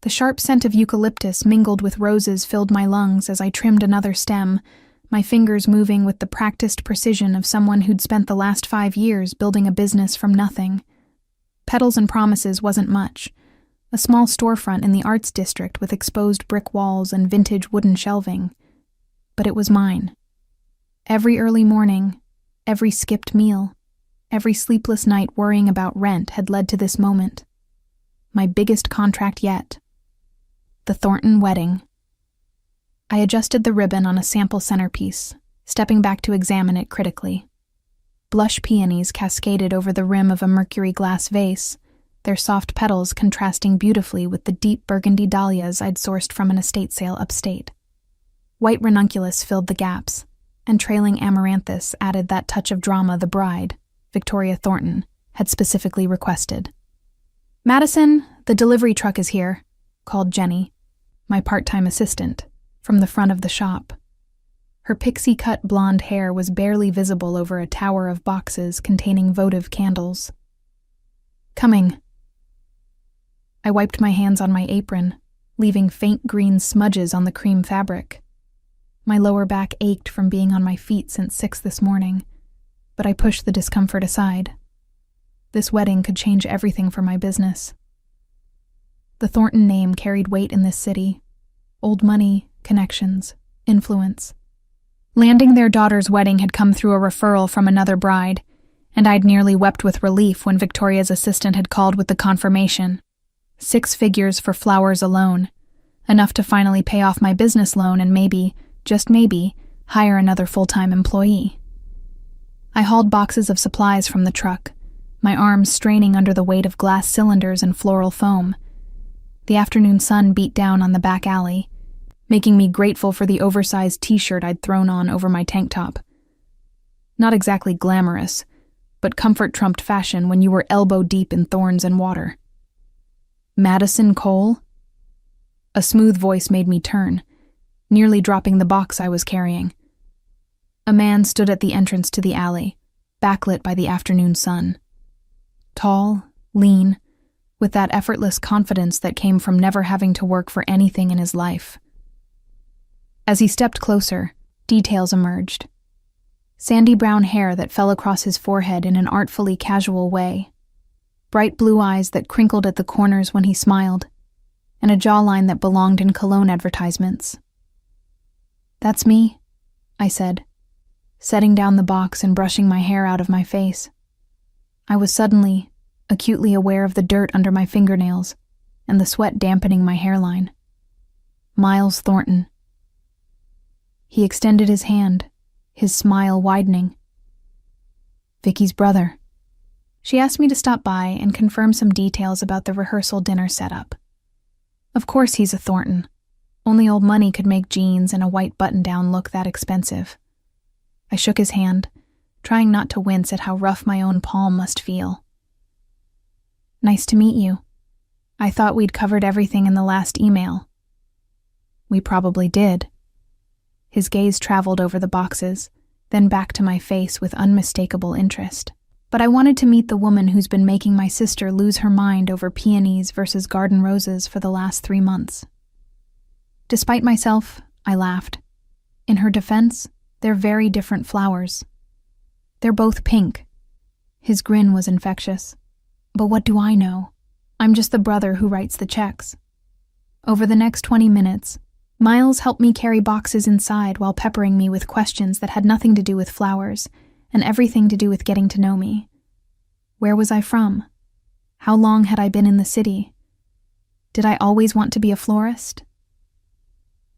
The sharp scent of eucalyptus mingled with roses filled my lungs as I trimmed another stem, my fingers moving with the practiced precision of someone who'd spent the last 5 years building a business from nothing. Petals and Promises wasn't much. A small storefront in the arts district with exposed brick walls and vintage wooden shelving. But it was mine. Every early morning, every skipped meal, every sleepless night worrying about rent had led to this moment. My biggest contract yet. The Thornton wedding. I adjusted the ribbon on a sample centerpiece, stepping back to examine it critically. Blush peonies cascaded over the rim of a mercury glass vase, their soft petals contrasting beautifully with the deep burgundy dahlias I'd sourced from an estate sale upstate. White ranunculus filled the gaps, and trailing amaranthus added that touch of drama the bride, Victoria Thornton, had specifically requested. "Madison, the delivery truck is here," called Jenny, my part-time assistant, from the front of the shop. Her pixie-cut blonde hair was barely visible over a tower of boxes containing votive candles. "Coming." I wiped my hands on my apron, leaving faint green smudges on the cream fabric. My lower back ached from being on my feet since 6 this morning, but I pushed the discomfort aside. This wedding could change everything for my business. The Thornton name carried weight in this city. Old money, connections, influence. Landing their daughter's wedding had come through a referral from another bride, and I'd nearly wept with relief when Victoria's assistant had called with the confirmation. 6 figures for flowers alone, enough to finally pay off my business loan and maybe, just maybe, hire another full-time employee. I hauled boxes of supplies from the truck, my arms straining under the weight of glass cylinders and floral foam. The afternoon sun beat down on the back alley, making me grateful for the oversized t-shirt I'd thrown on over my tank top. Not exactly glamorous, but comfort trumped fashion when you were elbow-deep in thorns and water. "Madison Cole?" A smooth voice made me turn, nearly dropping the box I was carrying. A man stood at the entrance to the alley, backlit by the afternoon sun. Tall, lean, with that effortless confidence that came from never having to work for anything in his life. As he stepped closer, details emerged. Sandy brown hair that fell across his forehead in an artfully casual way, bright blue eyes that crinkled at the corners when he smiled, and a jawline that belonged in cologne advertisements. "That's me," I said, setting down the box and brushing my hair out of my face. I was suddenly, acutely aware of the dirt under my fingernails and the sweat dampening my hairline. Miles Thornton. He extended his hand, his smile widening. "Vicky's brother." She asked me to stop by and confirm some details about the rehearsal dinner setup. Of course he's a Thornton. Only old money could make jeans and a white button-down look that expensive. I shook his hand, trying not to wince at how rough my own palm must feel. "Nice to meet you. I thought we'd covered everything in the last email." We probably did. His gaze traveled over the boxes, then back to my face with unmistakable interest. But I wanted to meet the woman who's been making my sister lose her mind over peonies versus garden roses for the last 3 months. Despite myself, I laughed. In her defense, they're very different flowers. They're both pink. His grin was infectious. But what do I know? I'm just the brother who writes the checks. Over the next 20 minutes, Miles helped me carry boxes inside while peppering me with questions that had nothing to do with flowers and everything to do with getting to know me. Where was I from? How long had I been in the city? Did I always want to be a florist?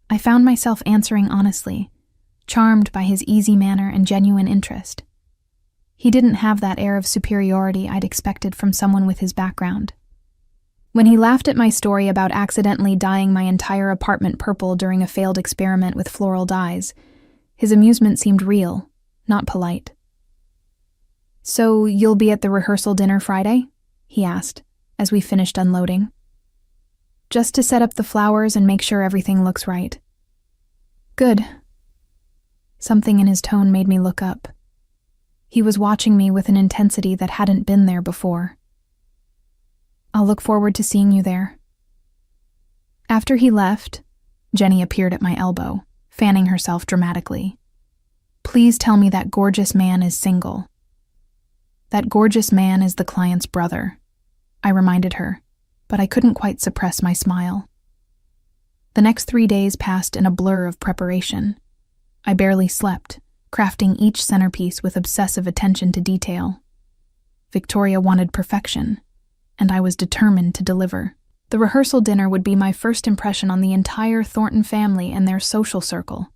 I found myself answering honestly, charmed by his easy manner and genuine interest. He didn't have that air of superiority I'd expected from someone with his background. When he laughed at my story about accidentally dyeing my entire apartment purple during a failed experiment with floral dyes, his amusement seemed real, not polite. "So you'll be at the rehearsal dinner Friday?" he asked, as we finished unloading. "Just to set up the flowers and make sure everything looks right." "Good." Something in his tone made me look up. He was watching me with an intensity that hadn't been there before. "I'll look forward to seeing you there." After he left, Jenny appeared at my elbow, fanning herself dramatically. Please tell me that gorgeous man is single. That gorgeous man is the client's brother, I reminded her, but I couldn't quite suppress my smile. The next 3 days passed in a blur of preparation. I barely slept, crafting each centerpiece with obsessive attention to detail. Victoria wanted perfection, and I was determined to deliver. The rehearsal dinner would be my first impression on the entire Thornton family and their social circle.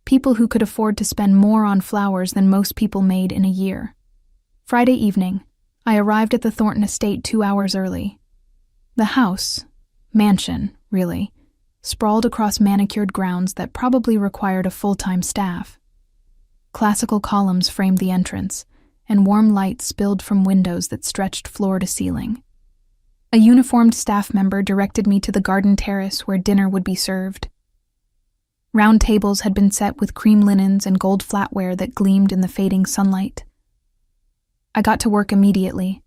People who could afford to spend more on flowers than most people made in a year. Friday evening, I arrived at the Thornton estate 2 hours early. The house, mansion, really, sprawled across manicured grounds that probably required a full-time staff. Classical columns framed the entrance, and warm light spilled from windows that stretched floor to ceiling. A uniformed staff member directed me to the garden terrace where dinner would be served. Round tables had been set with cream linens and gold flatware that gleamed in the fading sunlight. I got to work immediately,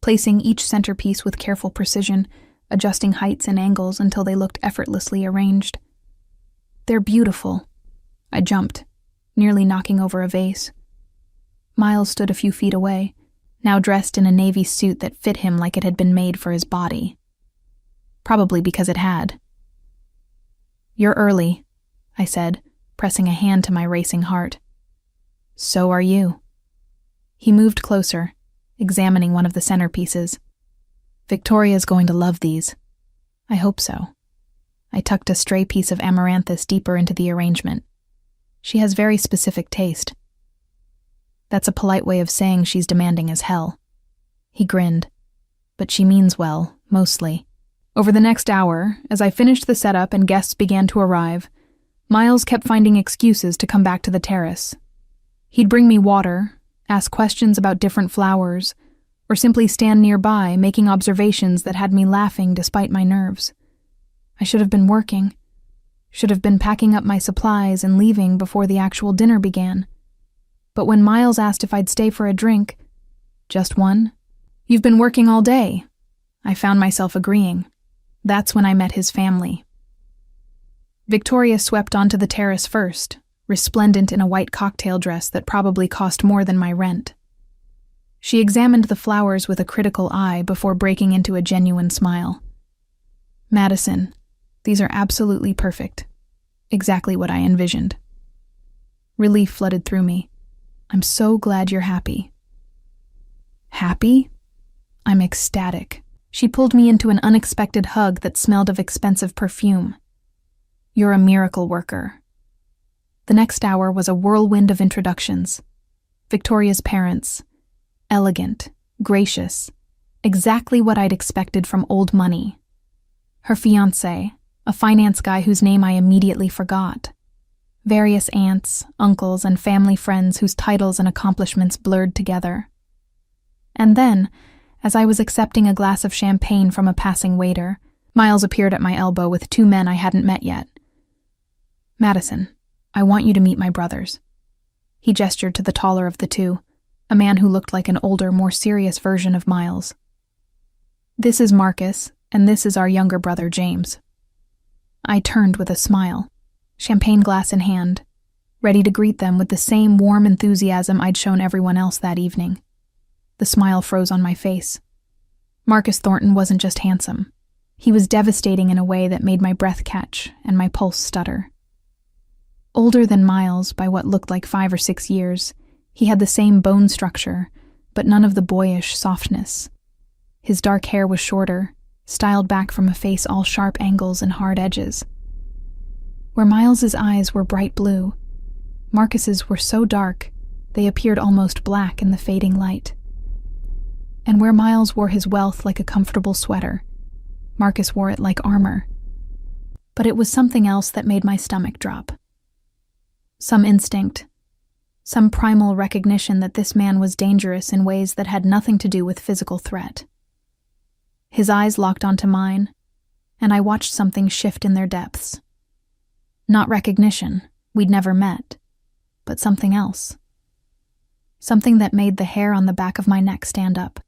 placing each centerpiece with careful precision, adjusting heights and angles until they looked effortlessly arranged. They're beautiful. I jumped, nearly knocking over a vase. Miles stood a few feet away, now dressed in a navy suit that fit him like it had been made for his body. Probably because it had. You're early, I said, pressing a hand to my racing heart. So are you. He moved closer, examining one of the centerpieces. Victoria's going to love these. I hope so. I tucked a stray piece of amaranthus deeper into the arrangement. She has very specific taste. That's a polite way of saying she's demanding as hell. He grinned. But she means well, mostly. Over the next hour, as I finished the setup and guests began to arrive, Miles kept finding excuses to come back to the terrace. He'd bring me water, ask questions about different flowers, or simply stand nearby making observations that had me laughing despite my nerves. I should have been working. Should have been packing up my supplies and leaving before the actual dinner began. But when Miles asked if I'd stay for a drink, just one? You've been working all day. I found myself agreeing. That's when I met his family. Victoria swept onto the terrace first, resplendent in a white cocktail dress that probably cost more than my rent. She examined the flowers with a critical eye before breaking into a genuine smile. Madison, these are absolutely perfect. Exactly what I envisioned. Relief flooded through me. I'm so glad you're happy. Happy? I'm ecstatic. She pulled me into an unexpected hug that smelled of expensive perfume. You're a miracle worker. The next hour was a whirlwind of introductions. Victoria's parents. Elegant, gracious, exactly what I'd expected from old money. Her fiancé, a finance guy whose name I immediately forgot. Various aunts, uncles, and family friends whose titles and accomplishments blurred together. And then, as I was accepting a glass of champagne from a passing waiter, Miles appeared at my elbow with 2 men I hadn't met yet. Madison, I want you to meet my brothers. He gestured to the taller of the two, a man who looked like an older, more serious version of Miles. This is Marcus, and this is our younger brother, James. I turned with a smile, champagne glass in hand, ready to greet them with the same warm enthusiasm I'd shown everyone else that evening. The smile froze on my face. Marcus Thornton wasn't just handsome. He was devastating in a way that made my breath catch and my pulse stutter. Older than Miles by what looked like 5 or 6 years, he had the same bone structure, but none of the boyish softness. His dark hair was shorter, styled back from a face all sharp angles and hard edges. Where Miles's eyes were bright blue, Marcus's were so dark they appeared almost black in the fading light. And where Miles wore his wealth like a comfortable sweater, Marcus wore it like armor. But it was something else that made my stomach drop. Some instinct, some primal recognition that this man was dangerous in ways that had nothing to do with physical threat. His eyes locked onto mine, and I watched something shift in their depths. Not recognition, we'd never met, but something else. Something that made the hair on the back of my neck stand up.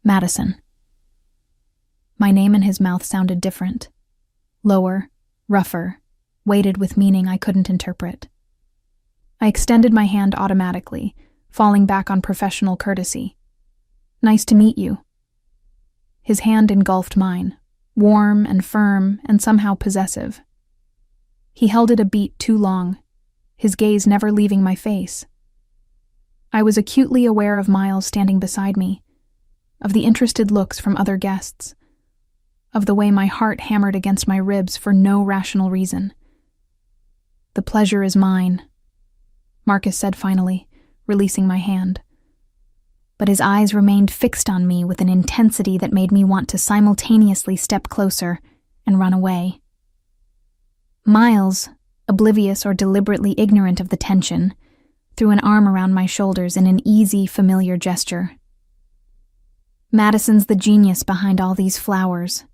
Madison. My name in his mouth sounded different. lower, rougher, weighted with meaning I couldn't interpret. I extended my hand automatically, falling back on professional courtesy. "Nice to meet you." His hand engulfed mine, warm and firm and somehow possessive. He held it a beat too long, his gaze never leaving my face. I was acutely aware of Miles standing beside me, of the interested looks from other guests, of the way my heart hammered against my ribs for no rational reason. "The pleasure is mine," Marcus said finally, releasing my hand. But his eyes remained fixed on me with an intensity that made me want to simultaneously step closer and run away. Miles, oblivious or deliberately ignorant of the tension, threw an arm around my shoulders in an easy, familiar gesture. "Madison's the genius behind all these flowers.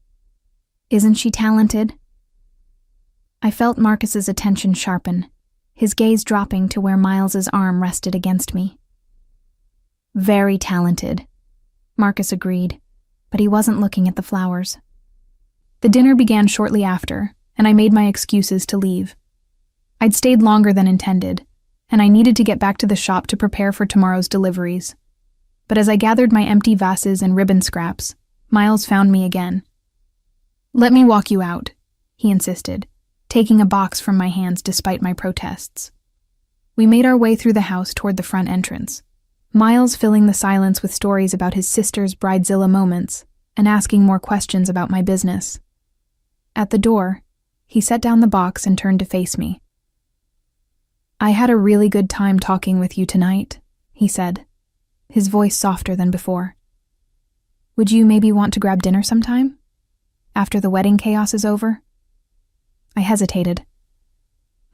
Isn't she talented?" I felt Marcus's attention sharpen, his gaze dropping to where Miles's arm rested against me. "Very talented," Marcus agreed, but he wasn't looking at the flowers. The dinner began shortly after, and I made my excuses to leave. I'd stayed longer than intended, and I needed to get back to the shop to prepare for tomorrow's deliveries. But as I gathered my empty vases and ribbon scraps, Miles found me again. "Let me walk you out," he insisted, taking a box from my hands despite my protests. We made our way through the house toward the front entrance, Miles filling the silence with stories about his sister's bridezilla moments and asking more questions about my business. At the door, he set down the box and turned to face me. "I had a really good time talking with you tonight," he said, his voice softer than before. "Would you maybe want to grab dinner sometime? After the wedding chaos is over?" I hesitated.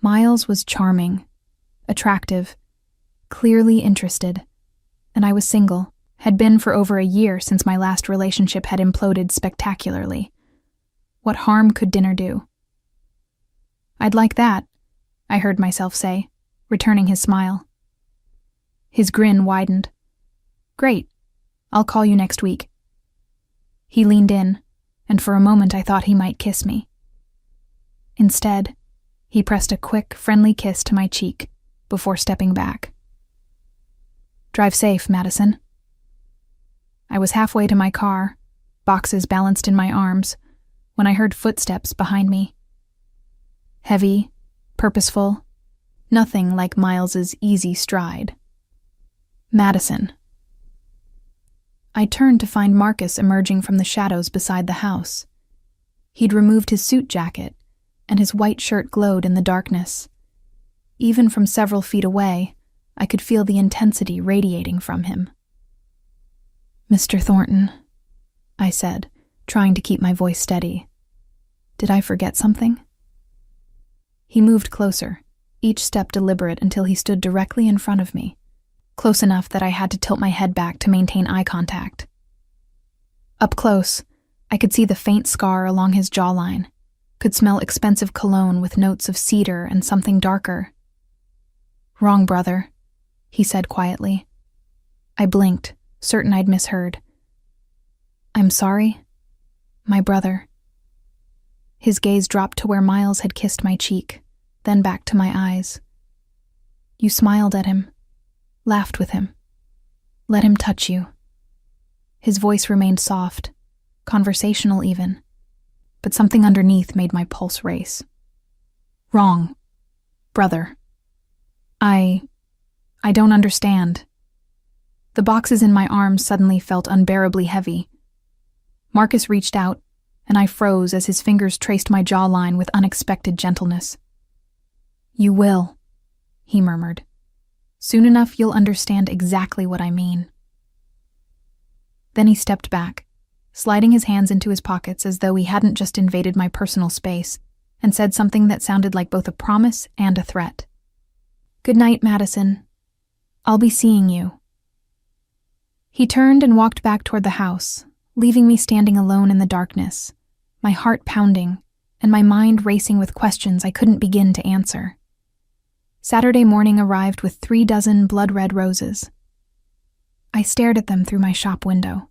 Miles was charming, attractive, clearly interested, and I was single, had been for over a year since my last relationship had imploded spectacularly. What harm could dinner do? "I'd like that," I heard myself say, returning his smile. His grin widened. "Great. I'll call you next week." He leaned in, and for a moment I thought he might kiss me. Instead, he pressed a quick, friendly kiss to my cheek before stepping back. "Drive safe, Madison." I was halfway to my car, boxes balanced in my arms, when I heard footsteps behind me. Heavy, purposeful, nothing like Miles's easy stride. Madison. I turned to find Marcus emerging from the shadows beside the house. He'd removed his suit jacket, and his white shirt glowed in the darkness. Even from several feet away, I could feel the intensity radiating from him. "Mr. Thornton," I said, trying to keep my voice steady. "Did I forget something?" He moved closer, each step deliberate until he stood directly in front of me, close enough that I had to tilt my head back to maintain eye contact. Up close, I could see the faint scar along his jawline, could smell expensive cologne with notes of cedar and something darker. "Wrong brother," he said quietly. I blinked, certain I'd misheard. "I'm sorry? My brother." His gaze dropped to where Miles had kissed my cheek, then back to my eyes. "You smiled at him, laughed with him. Let him touch you." His voice remained soft, conversational even, but something underneath made my pulse race. "Wrong. Brother. I don't understand." The boxes in my arms suddenly felt unbearably heavy. Marcus reached out, and I froze as his fingers traced my jawline with unexpected gentleness. "You will," he murmured. "Soon enough you'll understand exactly what I mean." Then he stepped back, sliding his hands into his pockets as though he hadn't just invaded my personal space, and said something that sounded like both a promise and a threat. "Good night, Madison. I'll be seeing you." He turned and walked back toward the house, leaving me standing alone in the darkness, my heart pounding, and my mind racing with questions I couldn't begin to answer. Saturday morning arrived with 3 dozen blood-red roses. I stared at them through my shop window,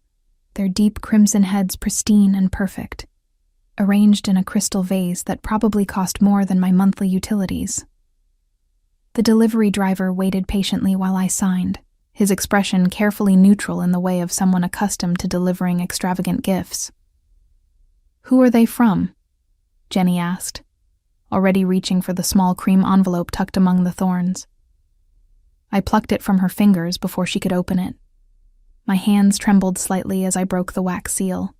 their deep crimson heads pristine and perfect. arranged in a crystal vase that probably cost more than my monthly utilities. The delivery driver waited patiently while I signed, his expression carefully neutral in the way of someone accustomed to delivering extravagant gifts. "Who are they from?" Jenny asked, already reaching for the small cream envelope tucked among the thorns. I plucked it from her fingers before she could open it. My hands trembled slightly as I broke the wax seal.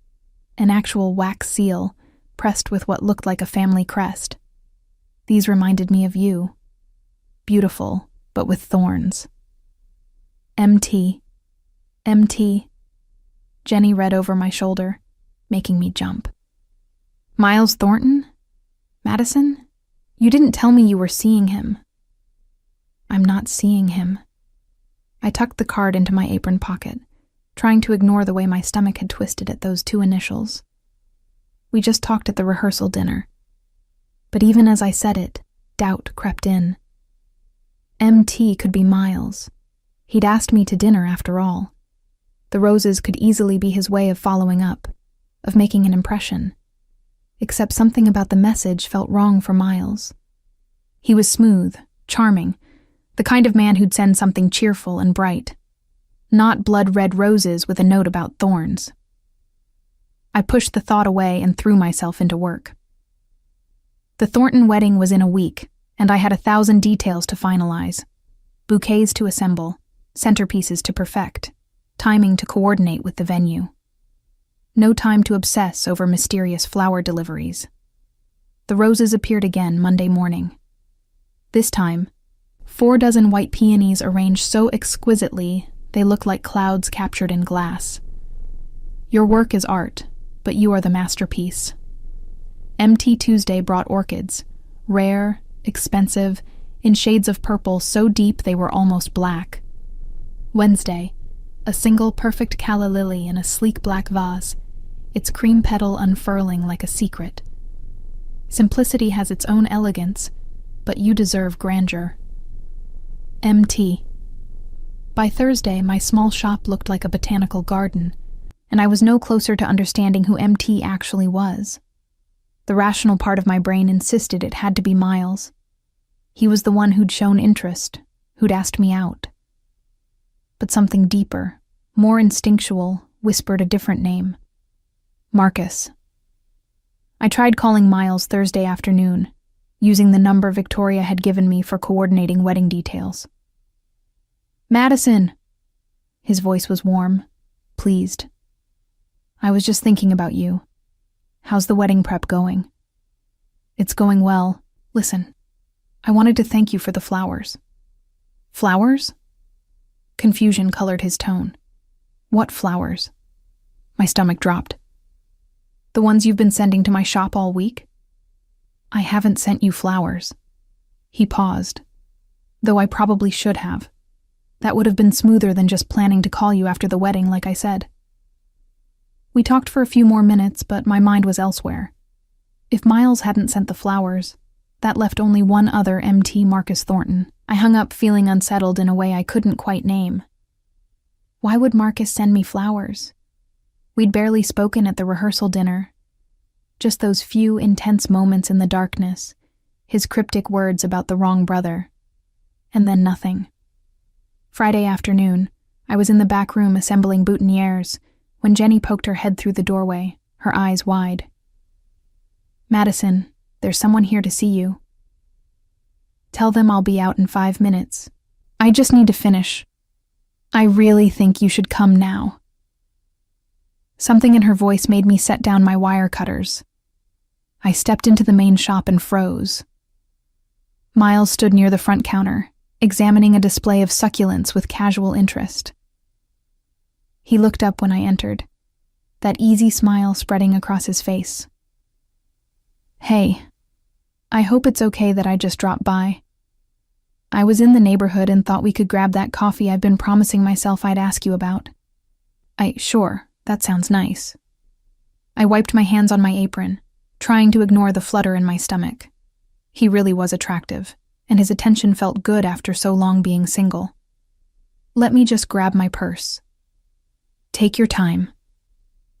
An actual wax seal, pressed with what looked like a family crest. These reminded me of you. Beautiful, but with thorns. MT. MT. Jenny read over my shoulder, making me jump. Miles Thornton? Madison? You didn't tell me you were seeing him. I'm not seeing him. I tucked the card into my apron pocket, trying to ignore the way my stomach had twisted at those two initials. We just talked at the rehearsal dinner. But even as I said it, doubt crept in. MT could be Miles. He'd asked me to dinner after all. The roses could easily be his way of following up, of making an impression. Except something about the message felt wrong for Miles. He was smooth, charming, the kind of man who'd send something cheerful and bright. Not blood-red roses with a note about thorns. I pushed the thought away and threw myself into work. The Thornton wedding was in a week, and I had 1,000 details to finalize. Bouquets to assemble, centerpieces to perfect, timing to coordinate with the venue. No time to obsess over mysterious flower deliveries. The roses appeared again Monday morning. This time, 4 dozen white peonies arranged so exquisitely they looked like clouds captured in glass. Your work is art, but you are the masterpiece. MT Tuesday brought orchids, rare, expensive, in shades of purple so deep they were almost black. Wednesday, a single perfect calla lily in a sleek black vase, its cream petal unfurling like a secret. Simplicity has its own elegance, but you deserve grandeur. MT. By Thursday, my small shop looked like a botanical garden, and I was no closer to understanding who MT actually was. The rational part of my brain insisted it had to be Miles. He was the one who'd shown interest, who'd asked me out. But something deeper, more instinctual, whispered a different name. Marcus. I tried calling Miles Thursday afternoon, using the number Victoria had given me for coordinating wedding details. Madison! His voice was warm, pleased. I was just thinking about you. How's the wedding prep going? It's going well. Listen, I wanted to thank you for the flowers. Flowers? Confusion colored his tone. What flowers? My stomach dropped. The ones you've been sending to my shop all week? I haven't sent you flowers. He paused, though I probably should have. That would have been smoother than just planning to call you after the wedding, like I said. We talked for a few more minutes, but my mind was elsewhere. If Miles hadn't sent the flowers, that left only one other MT Marcus Thornton. I hung up feeling unsettled in a way I couldn't quite name. Why would Marcus send me flowers? We'd barely spoken at the rehearsal dinner. Just those few intense moments in the darkness, his cryptic words about the wrong brother. And then nothing. Friday afternoon, I was in the back room assembling boutonnieres when Jenny poked her head through the doorway, her eyes wide. Madison, there's someone here to see you. Tell them I'll be out in 5 minutes. I just need to finish. I really think you should come now. Something in her voice made me set down my wire cutters. I stepped into the main shop and froze. Miles stood near the front counter, examining a display of succulents with casual interest. He looked up when I entered, that easy smile spreading across his face. Hey, I hope it's okay that I just dropped by. I was in the neighborhood and thought we could grab that coffee I've been promising myself I'd ask you about. Sure, that sounds nice. I wiped my hands on my apron, trying to ignore the flutter in my stomach. He really was attractive, and his attention felt good after so long being single. Let me just grab my purse. Take your time.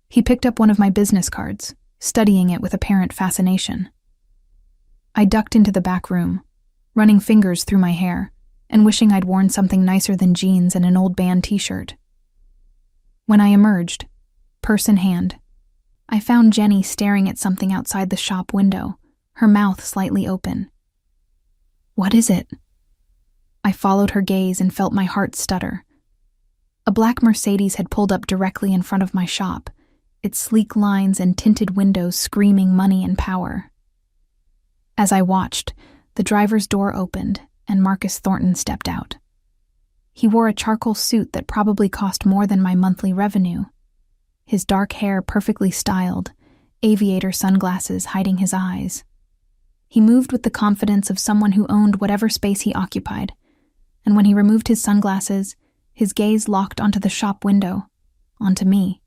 He picked up one of my business cards, studying it with apparent fascination. I ducked into the back room, running fingers through my hair and wishing I'd worn something nicer than jeans and an old band t-shirt. When I emerged, purse in hand, I found Jenny staring at something outside the shop window, her mouth slightly open. "What is it?" I followed her gaze and felt my heart stutter. A black Mercedes had pulled up directly in front of my shop, its sleek lines and tinted windows screaming money and power. As I watched, the driver's door opened and Marcus Thornton stepped out. He wore a charcoal suit that probably cost more than my monthly revenue. His dark hair perfectly styled, aviator sunglasses hiding his eyes. He moved with the confidence of someone who owned whatever space he occupied, and when he removed his sunglasses, his gaze locked onto the shop window, onto me,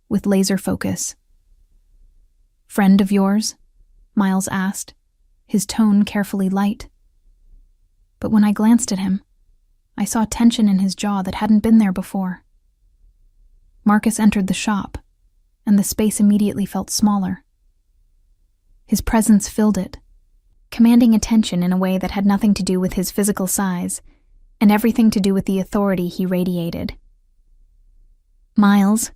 with laser focus. "Friend of yours?" Miles asked, his tone carefully light. But when I glanced at him, I saw tension in his jaw that hadn't been there before. Marcus entered the shop, and the space immediately felt smaller. His presence filled it, commanding attention in a way that had nothing to do with his physical size, and everything to do with the authority he radiated. "Miles."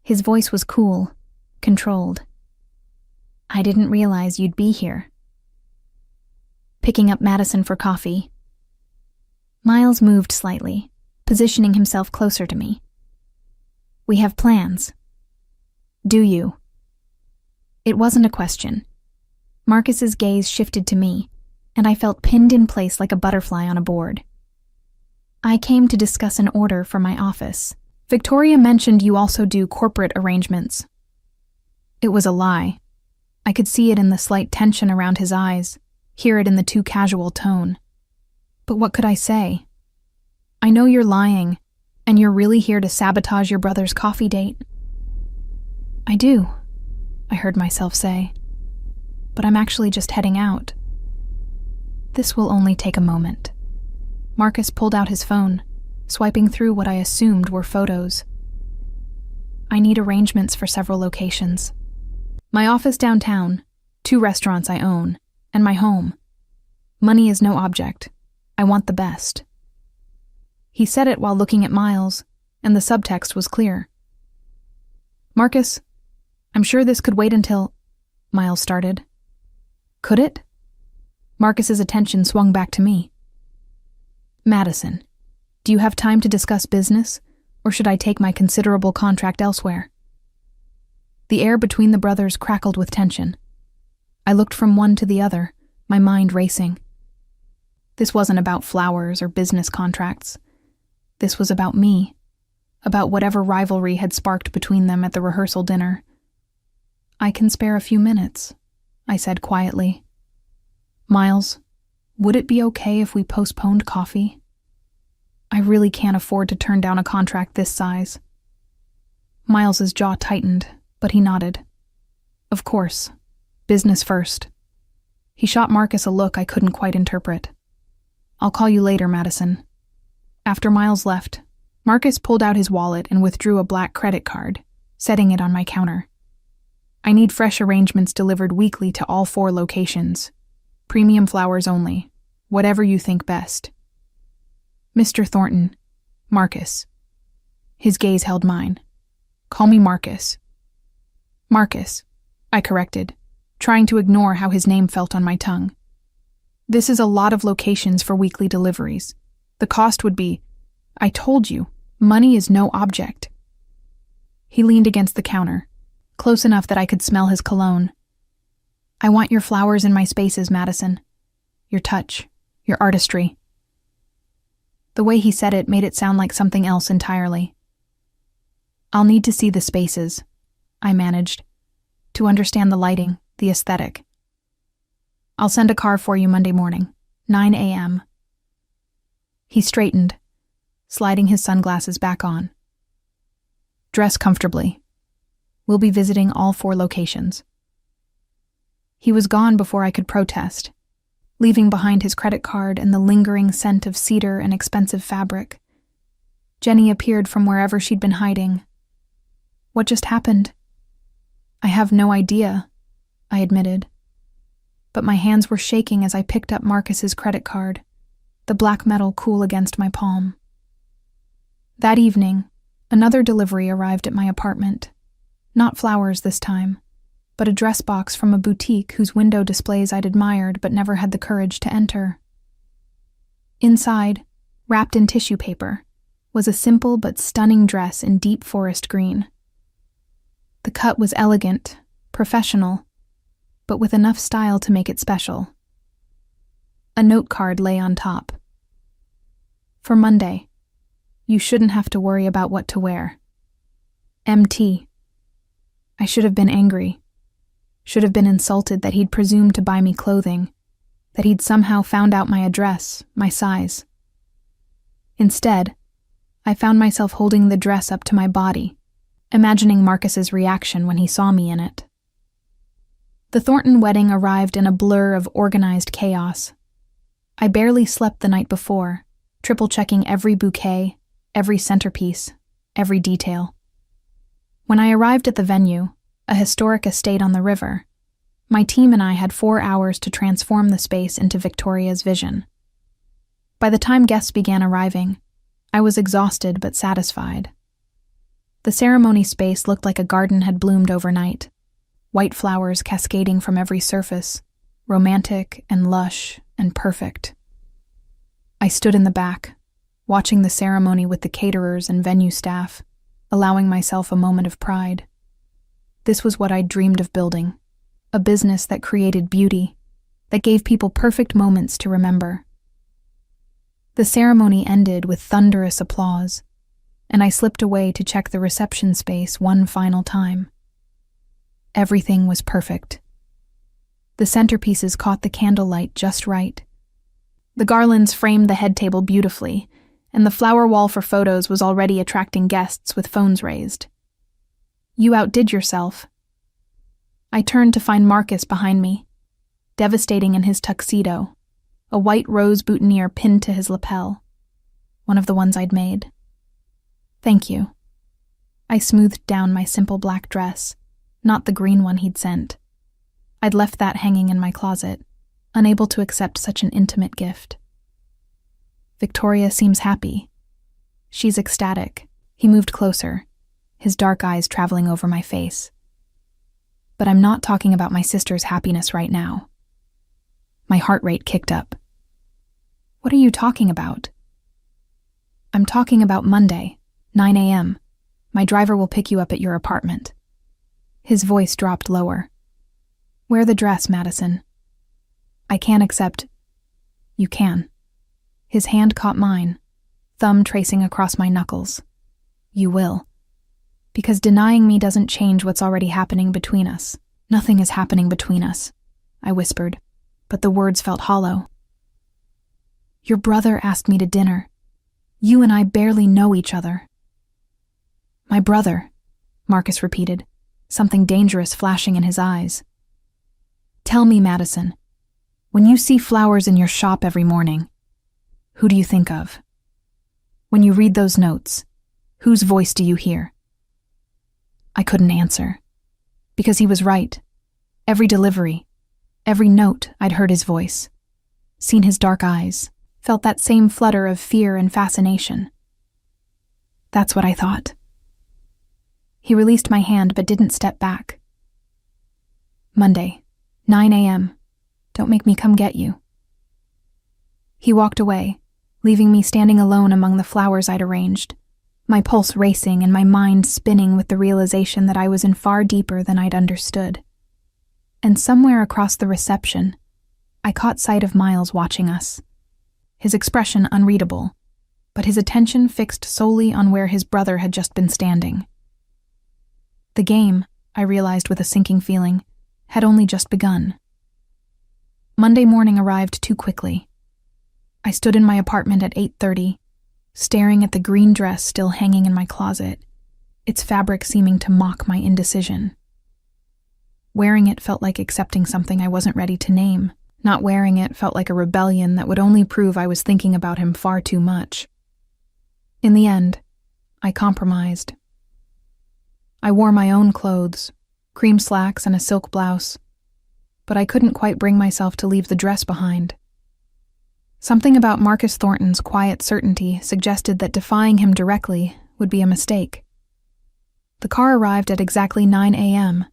His voice was cool, controlled. "I didn't realize you'd be here." "Picking up Madison for coffee." Miles moved slightly, positioning himself closer to me. "We have plans." "Do you?" It wasn't a question. Marcus's gaze shifted to me, and I felt pinned in place like a butterfly on a board. "I came to discuss an order for my office. Victoria mentioned you also do corporate arrangements." It was a lie. I could see it in the slight tension around his eyes, hear it in the too casual tone. But what could I say? "I know you're lying, and you're really here to sabotage your brother's coffee date." "I do," I heard myself say. "But I'm actually just heading out." "This will only take a moment." Marcus pulled out his phone, swiping through what I assumed were photos. "I need arrangements for several locations. My office downtown, 2 restaurants I own, and my home. Money is no object. I want the best." He said it while looking at Miles, and the subtext was clear. "Marcus, I'm sure this could wait until—" Miles started. "Could it?" Marcus's attention swung back to me. "Madison, do you have time to discuss business, or should I take my considerable contract elsewhere?" The air between the brothers crackled with tension. I looked from one to the other, my mind racing. This wasn't about flowers or business contracts. This was about me, about whatever rivalry had sparked between them at the rehearsal dinner. "I can spare a few minutes," I said quietly. "Miles, would it be okay if we postponed coffee? I really can't afford to turn down a contract this size." Miles's jaw tightened, but he nodded. "Of course. Business first." He shot Marcus a look I couldn't quite interpret. "I'll call you later, Madison." After Miles left, Marcus pulled out his wallet and withdrew a black credit card, setting it on my counter. "I need fresh arrangements delivered weekly to all 4 locations. Premium flowers only. Whatever you think best." "Mr. Thornton." "Marcus." His gaze held mine. "Call me Marcus." "Marcus," I corrected, trying to ignore how his name felt on my tongue. "This is a lot of locations for weekly deliveries. The cost would be— I told you, money is no object." He leaned against the counter, close enough that I could smell his cologne. "I want your flowers in my spaces, Madison. Your touch, your artistry." The way he said it made it sound like something else entirely. "I'll need to see the spaces," I managed, "to understand the lighting, the aesthetic. I'll send a car for you Monday morning, 9 a.m. He straightened, sliding his sunglasses back on. "Dress comfortably. We'll be visiting all 4 locations." He was gone before I could protest, leaving behind his credit card and the lingering scent of cedar and expensive fabric. Jenny appeared from wherever she'd been hiding. "What just happened?" I have no idea, I admitted. But my hands were shaking as I picked up Marcus's credit card, the black metal cool against my palm. That evening, another delivery arrived at my apartment. Not flowers this time, but a dress box from a boutique whose window displays I'd admired but never had the courage to enter. Inside, wrapped in tissue paper, was a simple but stunning dress in deep forest green. The cut was elegant, professional, but with enough style to make it special. A note card lay on top. For Monday, you shouldn't have to worry about what to wear. MT. I should have been angry. Should have been insulted that he'd presumed to buy me clothing, that he'd somehow found out my address, my size. Instead, I found myself holding the dress up to my body, imagining Marcus's reaction when he saw me in it. The Thornton wedding arrived in a blur of organized chaos. I barely slept the night before, triple-checking every bouquet, every centerpiece, every detail. When I arrived at the venue, a historic estate on the river, my team and I had 4 hours to transform the space into Victoria's vision. By the time guests began arriving, I was exhausted but satisfied. The ceremony space looked like a garden had bloomed overnight, white flowers cascading from every surface, romantic and lush and perfect. I stood in the back, watching the ceremony with the caterers and venue staff, allowing myself a moment of pride. This was what I'd dreamed of building, a business that created beauty, that gave people perfect moments to remember. The ceremony ended with thunderous applause, and I slipped away to check the reception space one final time. Everything was perfect. The centerpieces caught the candlelight just right. The garlands framed the head table beautifully, and the flower wall for photos was already attracting guests with phones raised. You outdid yourself. I turned to find Marcus behind me, devastating in his tuxedo, a white rose boutonniere pinned to his lapel, one of the ones I'd made. Thank you. I smoothed down my simple black dress, not the green one he'd sent. I'd left that hanging in my closet, unable to accept such an intimate gift. Victoria seems happy. She's ecstatic. He moved closer, his dark eyes traveling over my face. But I'm not talking about my sister's happiness right now. My heart rate kicked up. What are you talking about? I'm talking about Monday, 9 a.m. My driver will pick you up at your apartment. His voice dropped lower. Wear the dress, Madison. I can't accept. You can. His hand caught mine, thumb tracing across my knuckles. You will. Because denying me doesn't change what's already happening between us. Nothing is happening between us, I whispered, but the words felt hollow. Your brother asked me to dinner. You and I barely know each other. My brother, Marcus repeated, something dangerous flashing in his eyes. Tell me, Madison, when you see flowers in your shop every morning, who do you think of? When you read those notes, whose voice do you hear? I couldn't answer, because he was right. Every delivery, every note, I'd heard his voice, seen his dark eyes, felt that same flutter of fear and fascination. That's what I thought. He released my hand but didn't step back. Monday, 9 a.m. Don't make me come get you. He walked away, leaving me standing alone among the flowers I'd arranged, my pulse racing and my mind spinning with the realization that I was in far deeper than I'd understood. And somewhere across the reception, I caught sight of Miles watching us. His expression unreadable, but his attention fixed solely on where his brother had just been standing. The game, I realized with a sinking feeling, had only just begun. Monday morning arrived too quickly. I stood in my apartment at 8:30, staring at the green dress still hanging in my closet, its fabric seeming to mock my indecision. Wearing it felt like accepting something I wasn't ready to name. Not wearing it felt like a rebellion that would only prove I was thinking about him far too much. In the end, I compromised. I wore my own clothes, cream slacks and a silk blouse, but I couldn't quite bring myself to leave the dress behind. Something about Marcus Thornton's quiet certainty suggested that defying him directly would be a mistake. The car arrived at exactly 9 a.m.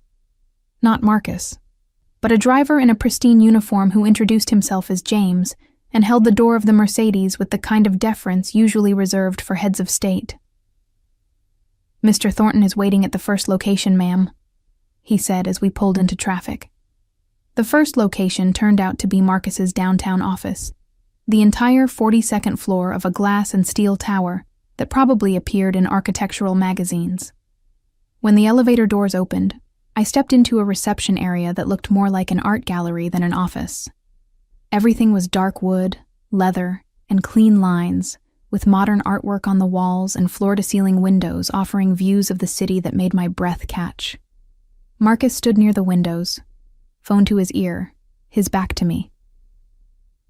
Not Marcus, but a driver in a pristine uniform who introduced himself as James and held the door of the Mercedes with the kind of deference usually reserved for heads of state. "Mr. Thornton is waiting at the first location, ma'am," he said as we pulled into traffic. The first location turned out to be Marcus's downtown office, the entire 42nd floor of a glass and steel tower that probably appeared in architectural magazines. When the elevator doors opened, I stepped into a reception area that looked more like an art gallery than an office. Everything was dark wood, leather, and clean lines, with modern artwork on the walls and floor-to-ceiling windows offering views of the city that made my breath catch. Marcus stood near the windows, phone to his ear, his back to me.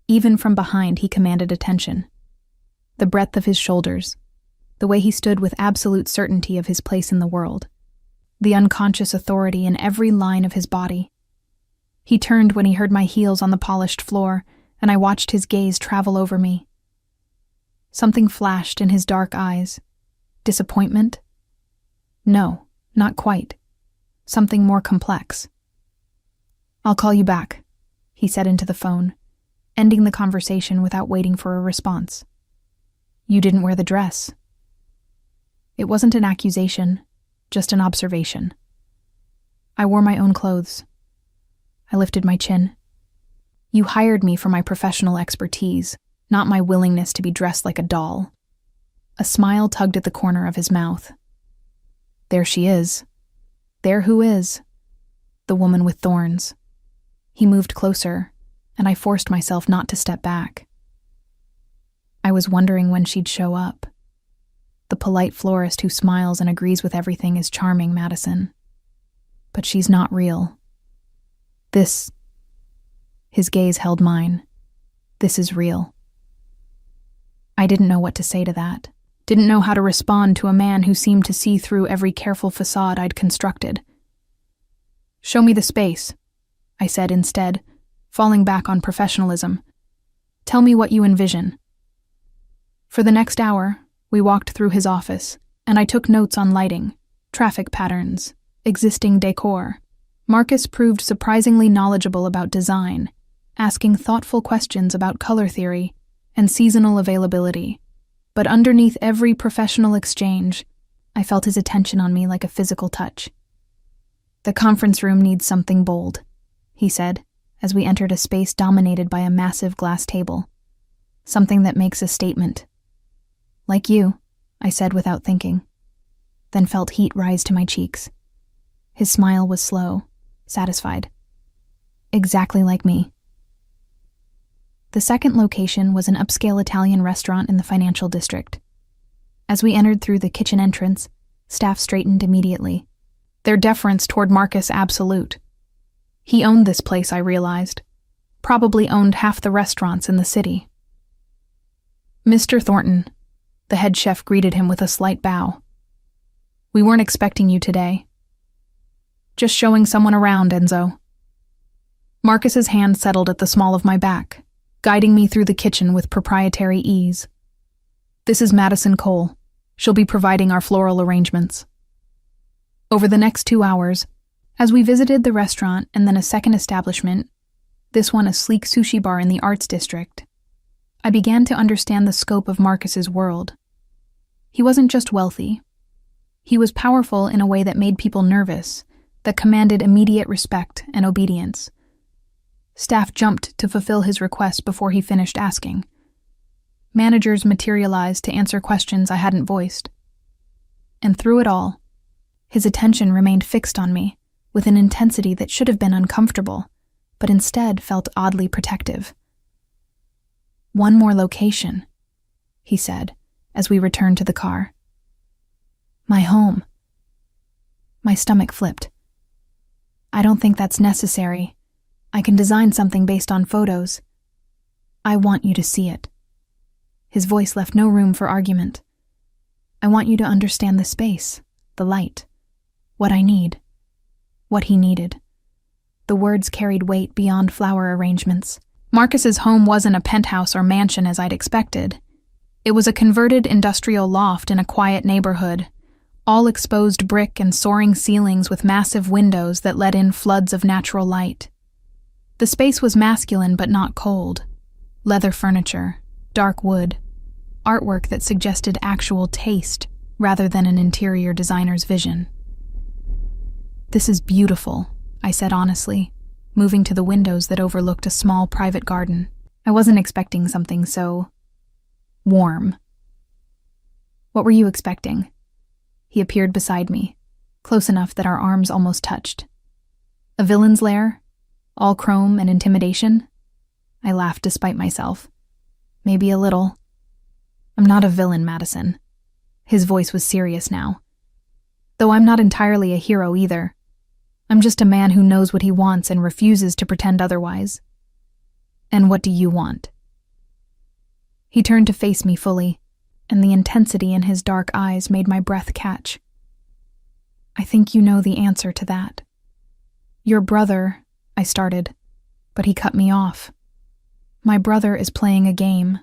Even from behind, he commanded attention. The breadth of his shoulders, the way he stood with absolute certainty of his place in the world, the unconscious authority in every line of his body. He turned when he heard my heels on the polished floor, and I watched his gaze travel over me. Something flashed in his dark eyes. Disappointment? No, not quite. Something more complex. "I'll call you back," he said into the phone, ending the conversation without waiting for a response. "You didn't wear the dress." It wasn't an accusation, just an observation. I wore my own clothes. I lifted my chin. "You hired me for my professional expertise, not my willingness to be dressed like a doll." A smile tugged at the corner of his mouth. "There she is. There who is. The woman with thorns." He moved closer, and I forced myself not to step back. I was wondering when she'd show up. The polite florist who smiles and agrees with everything is charming, Madison. But she's not real. This, his gaze held mine. This is real. I didn't know what to say to that. Didn't know how to respond to a man who seemed to see through every careful facade I'd constructed. "Show me the space," I said instead, falling back on professionalism. "Tell me what you envision." For the next hour, we walked through his office, and I took notes on lighting, traffic patterns, existing decor. Marcus proved surprisingly knowledgeable about design, asking thoughtful questions about color theory and seasonal availability. But underneath every professional exchange, I felt his attention on me like a physical touch. "The conference room needs something bold," he said, as we entered a space dominated by a massive glass table. "Something that makes a statement." "Like you," I said without thinking, then felt heat rise to my cheeks. His smile was slow, satisfied. "Exactly like me." The second location was an upscale Italian restaurant in the financial district. As we entered through the kitchen entrance, staff straightened immediately, their deference toward Marcus absolute. He owned this place, I realized. Probably owned half the restaurants in the city. "Mr. Thornton," the head chef greeted him with a slight bow. "We weren't expecting you today. Just showing someone around, Enzo." Marcus's hand settled at the small of my back, guiding me through the kitchen with proprietary ease. "This is Madison Cole. She'll be providing our floral arrangements." Over the next 2 hours, as we visited the restaurant and then a second establishment, this one a sleek sushi bar in the arts district, I began to understand the scope of Marcus's world. He wasn't just wealthy. He was powerful in a way that made people nervous, that commanded immediate respect and obedience. Staff jumped to fulfill his request before he finished asking. Managers materialized to answer questions I hadn't voiced. And through it all, his attention remained fixed on me, with an intensity that should have been uncomfortable, but instead felt oddly protective. "One more location," he said, as we returned to the car. "My home." My stomach flipped. "I don't think that's necessary. I can design something based on photos. I want you to see it." His voice left no room for argument. "I want you to understand the space, the light, what I need. what he needed. The words carried weight beyond flower arrangements. Marcus's home wasn't a penthouse or mansion as I'd expected. It was a converted industrial loft in a quiet neighborhood, all exposed brick and soaring ceilings with massive windows that let in floods of natural light. The space was masculine but not cold. Leather furniture, dark wood, artwork that suggested actual taste rather than an interior designer's vision. "This is beautiful," I said honestly, moving to the windows that overlooked a small private garden. I wasn't expecting something so warm. "What were you expecting?" He appeared beside me, close enough that our arms almost touched. "A villain's lair? All chrome and intimidation?" I laughed despite myself. "Maybe a little." "I'm not a villain, Madison." His voice was serious now. "Though I'm not entirely a hero either. I'm just a man who knows what he wants and refuses to pretend otherwise." "And what do you want?" He turned to face me fully, and the intensity in his dark eyes made my breath catch. "I think you know the answer to that." "Your brother," I started, but he cut me off. "My brother is playing a game."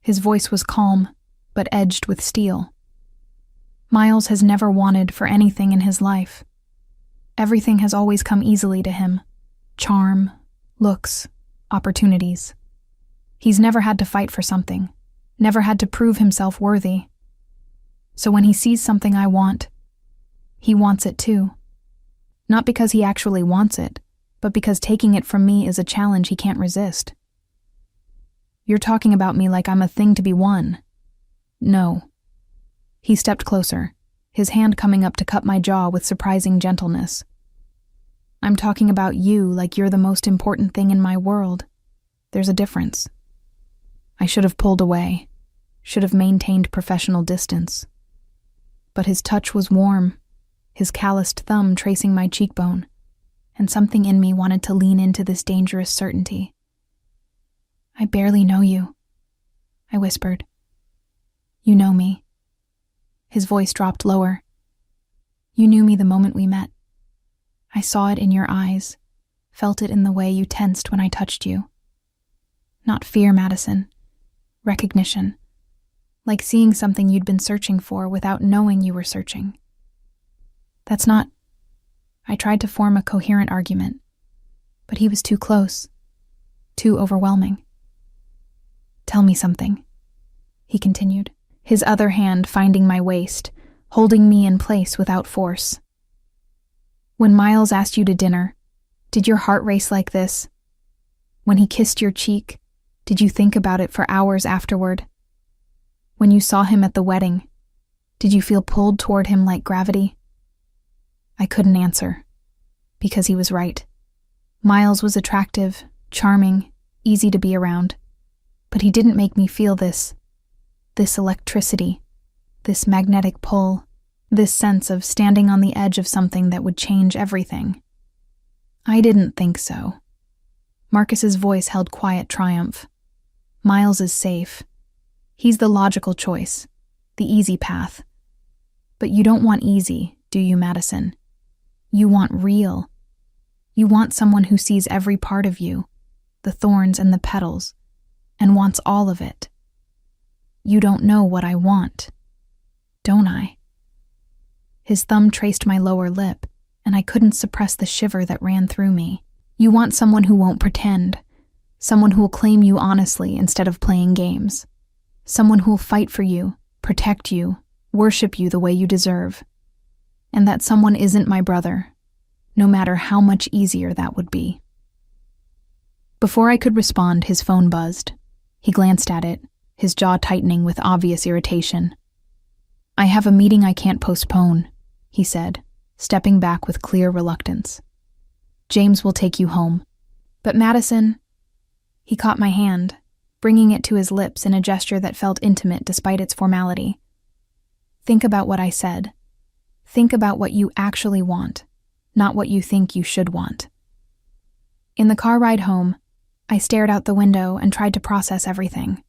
His voice was calm, but edged with steel. "Miles has never wanted for anything in his life. Everything has always come easily to him. Charm, looks, opportunities. He's never had to fight for something, never had to prove himself worthy. So when he sees something I want, he wants it too. Not because he actually wants it, but because taking it from me is a challenge he can't resist." "You're talking about me like I'm a thing to be won." "No." He stepped closer, his hand coming up to cut my jaw with surprising gentleness. "I'm talking about you like you're the most important thing in my world. There's a difference." I should have pulled away, should have maintained professional distance. But his touch was warm, his calloused thumb tracing my cheekbone, and something in me wanted to lean into this dangerous certainty. "I barely know you," I whispered. "You know me." His voice dropped lower. "You knew me the moment we met. I saw it in your eyes, felt it in the way you tensed when I touched you. Not fear, Madison. Recognition. Like seeing something you'd been searching for without knowing you were searching." "That's not..." I tried to form a coherent argument, but he was too close, too overwhelming. "Tell me something," he continued, his other hand finding my waist, holding me in place without force. "When Miles asked you to dinner, did your heart race like this? When he kissed your cheek, did you think about it for hours afterward? When you saw him at the wedding, did you feel pulled toward him like gravity?" I couldn't answer, because he was right. Miles was attractive, charming, easy to be around, but he didn't make me feel this electricity, this magnetic pull, this sense of standing on the edge of something that would change everything. I didn't think so. Marcus's voice held quiet triumph. "Miles is safe. He's the logical choice, the easy path. But you don't want easy, do you, Madison? You want real. You want someone who sees every part of you, the thorns and the petals, and wants all of it. You don't know what I want, don't I?" His thumb traced my lower lip, and I couldn't suppress the shiver that ran through me. "You want someone who won't pretend, someone who will claim you honestly instead of playing games, someone who will fight for you, protect you, worship you the way you deserve. And that someone isn't my brother, no matter how much easier that would be." Before I could respond, his phone buzzed. He glanced at it, his jaw tightening with obvious irritation. "I have a meeting I can't postpone," he said, stepping back with clear reluctance. "James will take you home." "But Madison..." He caught my hand, bringing it to his lips in a gesture that felt intimate despite its formality. "Think about what I said. Think about what you actually want, not what you think you should want." In the car ride home, I stared out the window and tried to process everything.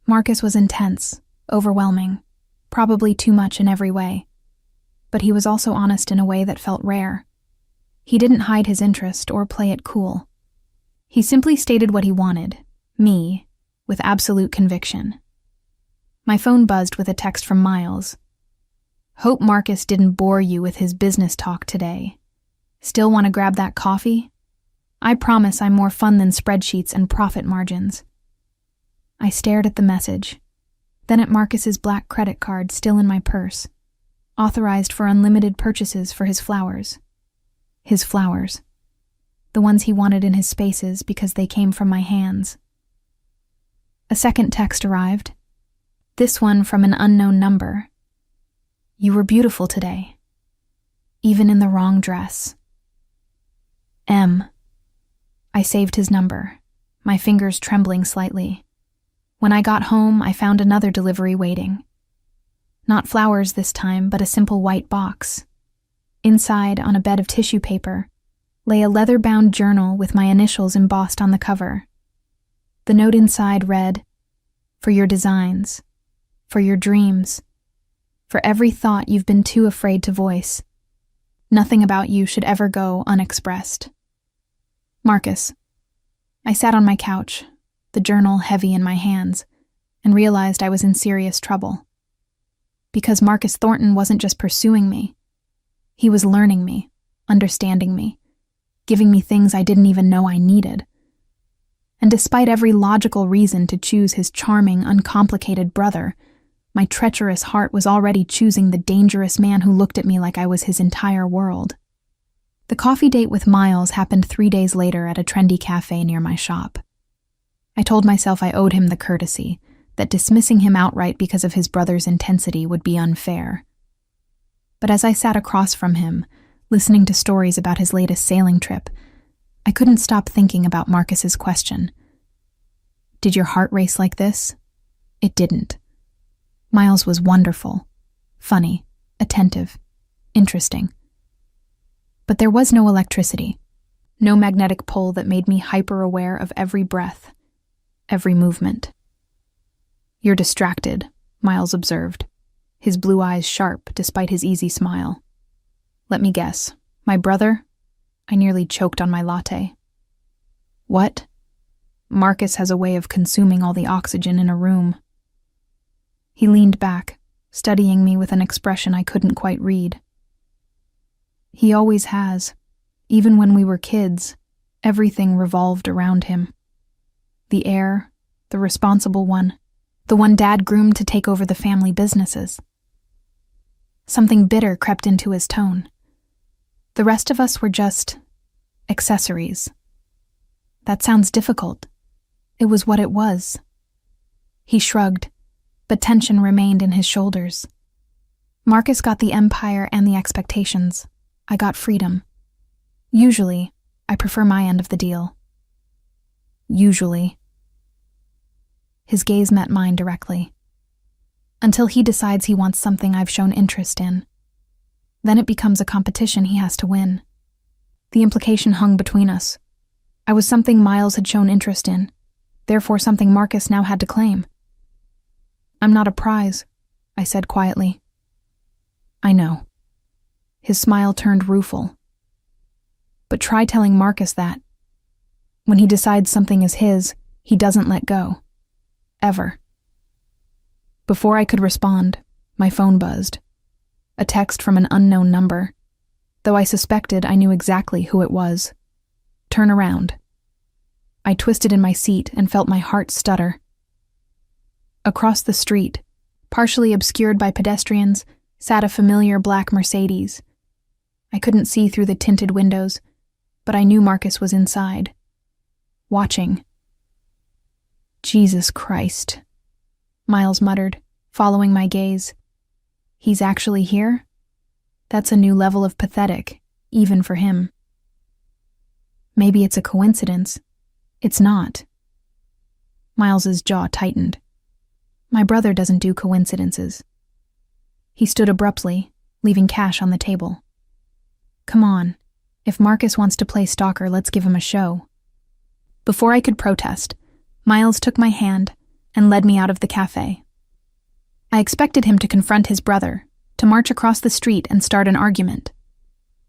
Marcus was intense, overwhelming, probably too much in every way. But he was also honest in a way that felt rare. He didn't hide his interest or play it cool. He simply stated what he wanted, me, with absolute conviction. My phone buzzed with a text from Miles. Hope Marcus didn't bore you with his business talk today. Still want to grab that coffee? I promise I'm more fun than spreadsheets and profit margins. I stared at the message, then at Marcus's black credit card still in my purse, authorized for unlimited purchases for his flowers. His flowers. The ones he wanted in his spaces because they came from my hands. A second text arrived, this one from an unknown number. You were beautiful today, even in the wrong dress. M. I saved his number, my fingers trembling slightly. When I got home, I found another delivery waiting. Not flowers this time, but a simple white box. Inside, on a bed of tissue paper, lay a leather-bound journal with my initials embossed on the cover. The note inside read, "For your designs, for your dreams, for every thought you've been too afraid to voice. Nothing about you should ever go unexpressed. Marcus." I sat on my couch, the journal heavy in my hands, and realized I was in serious trouble. Because Marcus Thornton wasn't just pursuing me. He was learning me, understanding me, giving me things I didn't even know I needed. And despite every logical reason to choose his charming, uncomplicated brother, my treacherous heart was already choosing the dangerous man who looked at me like I was his entire world. The coffee date with Miles happened 3 days later at a trendy cafe near my shop. I told myself I owed him the courtesy, that dismissing him outright because of his brother's intensity would be unfair. But as I sat across from him, listening to stories about his latest sailing trip, I couldn't stop thinking about Marcus's question. Did your heart race like this? It didn't. Miles was wonderful, funny, attentive, interesting. But there was no electricity, no magnetic pull that made me hyper-aware of every breath, every movement. You're distracted, Miles observed, his blue eyes sharp despite his easy smile. Let me guess, my brother? I nearly choked on my latte. What? Marcus has a way of consuming all the oxygen in a room. He leaned back, studying me with an expression I couldn't quite read. He always has. Even when we were kids, everything revolved around him. The heir, the responsible one, the one Dad groomed to take over the family businesses. Something bitter crept into his tone. The rest of us were just accessories. That sounds difficult. It was what it was. He shrugged, but tension remained in his shoulders. Marcus got the empire and the expectations. I got freedom. Usually, I prefer my end of the deal. Usually. His gaze met mine directly. Until he decides he wants something I've shown interest in. Then it becomes a competition he has to win. The implication hung between us. I was something Miles had shown interest in, therefore something Marcus now had to claim. I'm not a prize, I said quietly. I know. His smile turned rueful. But try telling Marcus that. When he decides something is his, he doesn't let go. Ever. Before I could respond, my phone buzzed. A text from an unknown number, though I suspected I knew exactly who it was. Turn around. I twisted in my seat and felt my heart stutter. Across the street, partially obscured by pedestrians, sat a familiar black Mercedes. I couldn't see through the tinted windows, but I knew Marcus was inside. Watching. Jesus Christ, Miles muttered, following my gaze. He's actually here? That's a new level of pathetic, even for him. Maybe it's a coincidence. It's not. Miles's jaw tightened. My brother doesn't do coincidences. He stood abruptly, leaving cash on the table. Come on. If Marcus wants to play stalker, let's give him a show. Before I could protest, Miles took my hand and led me out of the cafe. I expected him to confront his brother, to march across the street and start an argument.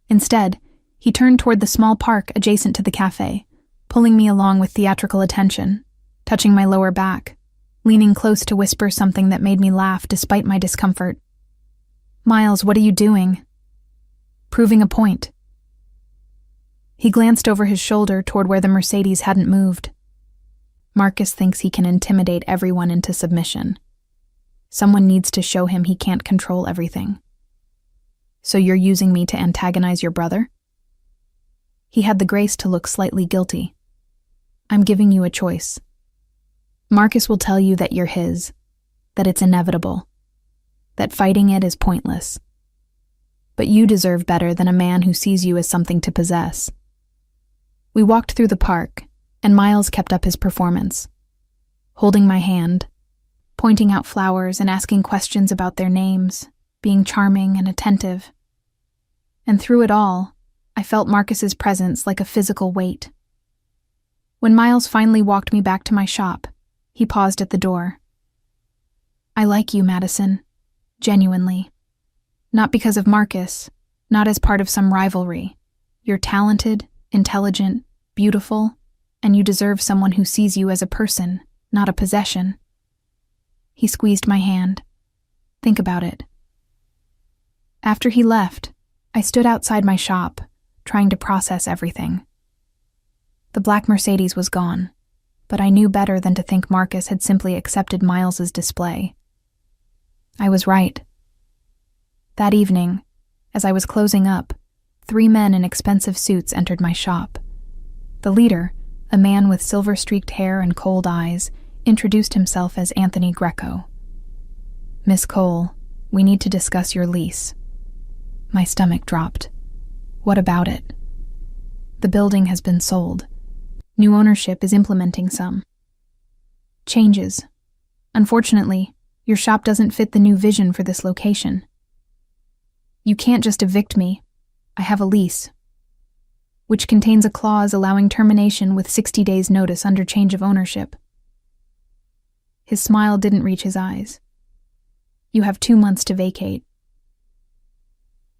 Instead, He turned toward the small park adjacent to the cafe, pulling me along with theatrical attention, touching my lower back, leaning close to whisper something that made me laugh despite my discomfort. "Miles, what are you doing?" "Proving a point." He glanced over his shoulder toward where the Mercedes hadn't moved. "Marcus thinks he can intimidate everyone into submission. Someone needs to show him he can't control everything. So you're using me to antagonize your brother?" He had the grace to look slightly guilty. "I'm giving you a choice. Marcus will tell you that you're his, that it's inevitable, that fighting it is pointless. But you deserve better than a man who sees you as something to possess." We walked through the park, and Miles kept up his performance, holding my hand, pointing out flowers and asking questions about their names, being charming and attentive. And through it all, I felt Marcus's presence like a physical weight. When Miles finally walked me back to my shop, he paused at the door. "I like you, Madison, genuinely. Not because of Marcus, not as part of some rivalry. You're talented, intelligent, beautiful, and you deserve someone who sees you as a person, not a possession." He squeezed my hand. "Think about it." After he left, I stood outside my shop, trying to process everything. The black Mercedes was gone, but I knew better than to think Marcus had simply accepted Miles's display. I was right. That evening, as I was closing up, 3 men in expensive suits entered my shop. The leader, a man with silver-streaked hair and cold eyes, introduced himself as Anthony Greco. "Miss Cole, we need to discuss your lease." My stomach dropped. "What about it?" "The building has been sold. New ownership is implementing some changes. Unfortunately, your shop doesn't fit the new vision for this location. You can't just evict me. I have a lease, which contains a clause allowing termination with 60 days' notice under change of ownership." His smile didn't reach his eyes. "You have 2 months to vacate."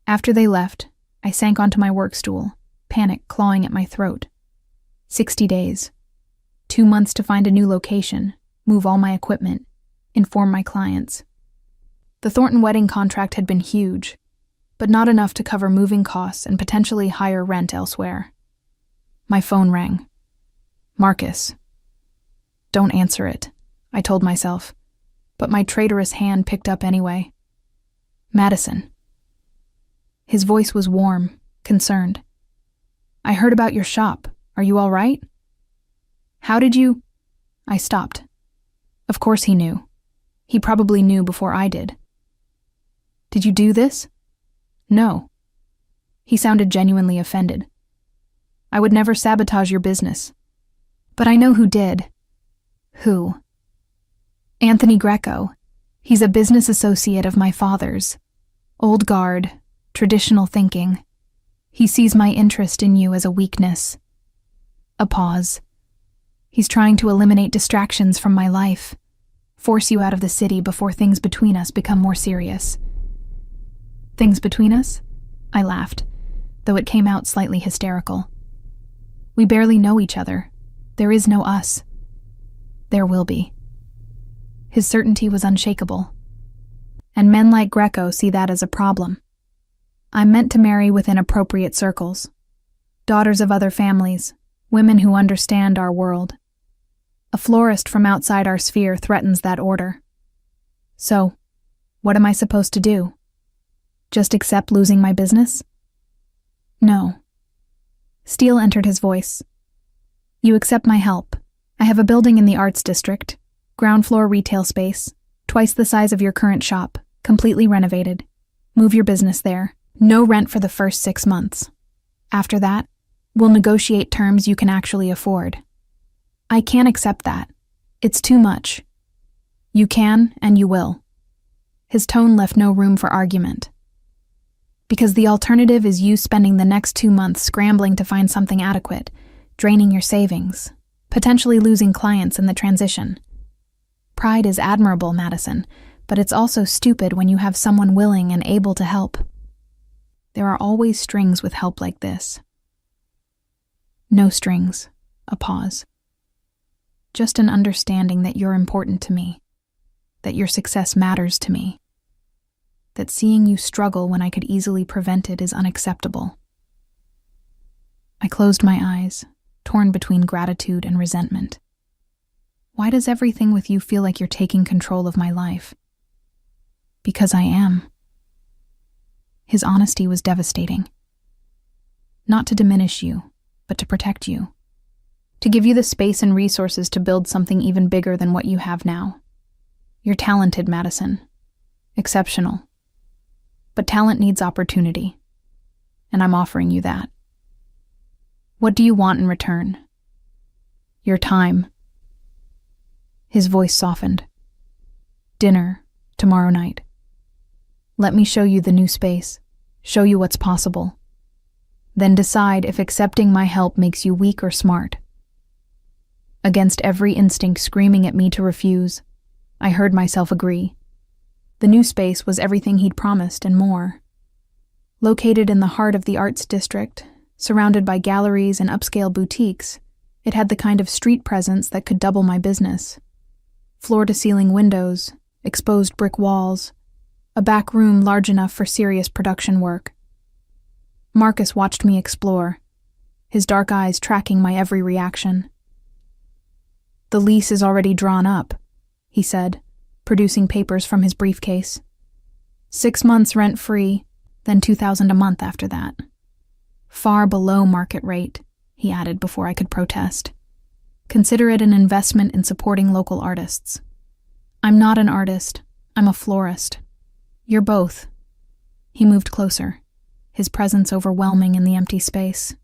After they left, I sank onto my work stool, panic clawing at my throat. 60 days. 2 months to find a new location, move all my equipment, inform my clients. The Thornton wedding contract had been huge, but not enough to cover moving costs and potentially higher rent elsewhere. My phone rang. "Marcus." "Don't answer it," I told myself, but my traitorous hand picked up anyway. "Madison." His voice was warm, concerned. "I heard about your shop. Are you all right?" "How did you—" I stopped. Of course he knew. He probably knew before I did. "Did you do this?" "No." He sounded genuinely offended. "I would never sabotage your business. But I know who did." "Who?" "Anthony Greco. He's a business associate of my father's. Old guard, traditional thinking. He sees my interest in you as a weakness." A pause. "He's trying to eliminate distractions from my life, force you out of the city before things between us become more serious." "Things between us?" I laughed, though it came out slightly hysterical. "We barely know each other. There is no us." "There will be." His certainty was unshakable. "And men like Greco see that as a problem. I'm meant to marry within appropriate circles. Daughters of other families, women who understand our world. A florist from outside our sphere threatens that order. So, what am I supposed to do? Just accept losing my business?" "No." Steel entered his voice. "You accept my help. I have a building in the Arts District, ground floor retail space, twice the size of your current shop, completely renovated. Move your business there. No rent for the first 6 months. After that, we'll negotiate terms you can actually afford." "I can't accept that. It's too much." "You can, and you will." His tone left no room for argument. "Because the alternative is you spending the next 2 months scrambling to find something adequate, draining your savings, potentially losing clients in the transition. Pride is admirable, Madison, but it's also stupid when you have someone willing and able to help. There are always strings with help like this, No strings. A pause. Just an understanding that you're important to me, that your success matters to me, that seeing you struggle when I could easily prevent it is unacceptable. I closed my eyes, torn between gratitude and resentment. Why does everything with you feel like you're taking control of my life? Because I am. His honesty was devastating. Not to diminish you, but to protect you. To give you the space and resources to build something even bigger than what you have now. You're talented, Madison. Exceptional. But talent needs opportunity, and I'm offering you that. What do you want in return? Your time. His voice softened. Dinner, tomorrow night. Let me show you the new space, show you what's possible. Then decide if accepting my help makes you weak or smart. Against every instinct screaming at me to refuse, I heard myself agree. The new space was everything he'd promised and more. Located in the heart of the arts district, surrounded by galleries and upscale boutiques, it had the kind of street presence that could double my business. Floor-to-ceiling windows, exposed brick walls, a back room large enough for serious production work. Marcus watched me explore, his dark eyes tracking my every reaction. The lease is already drawn up, he said, producing papers from his briefcase. 6 months rent-free, then $2,000 a month after that. Far below market rate, he added before I could protest. Consider it an investment in supporting local artists. I'm not an artist, I'm a florist. You're both. He moved closer, his presence overwhelming in the empty space.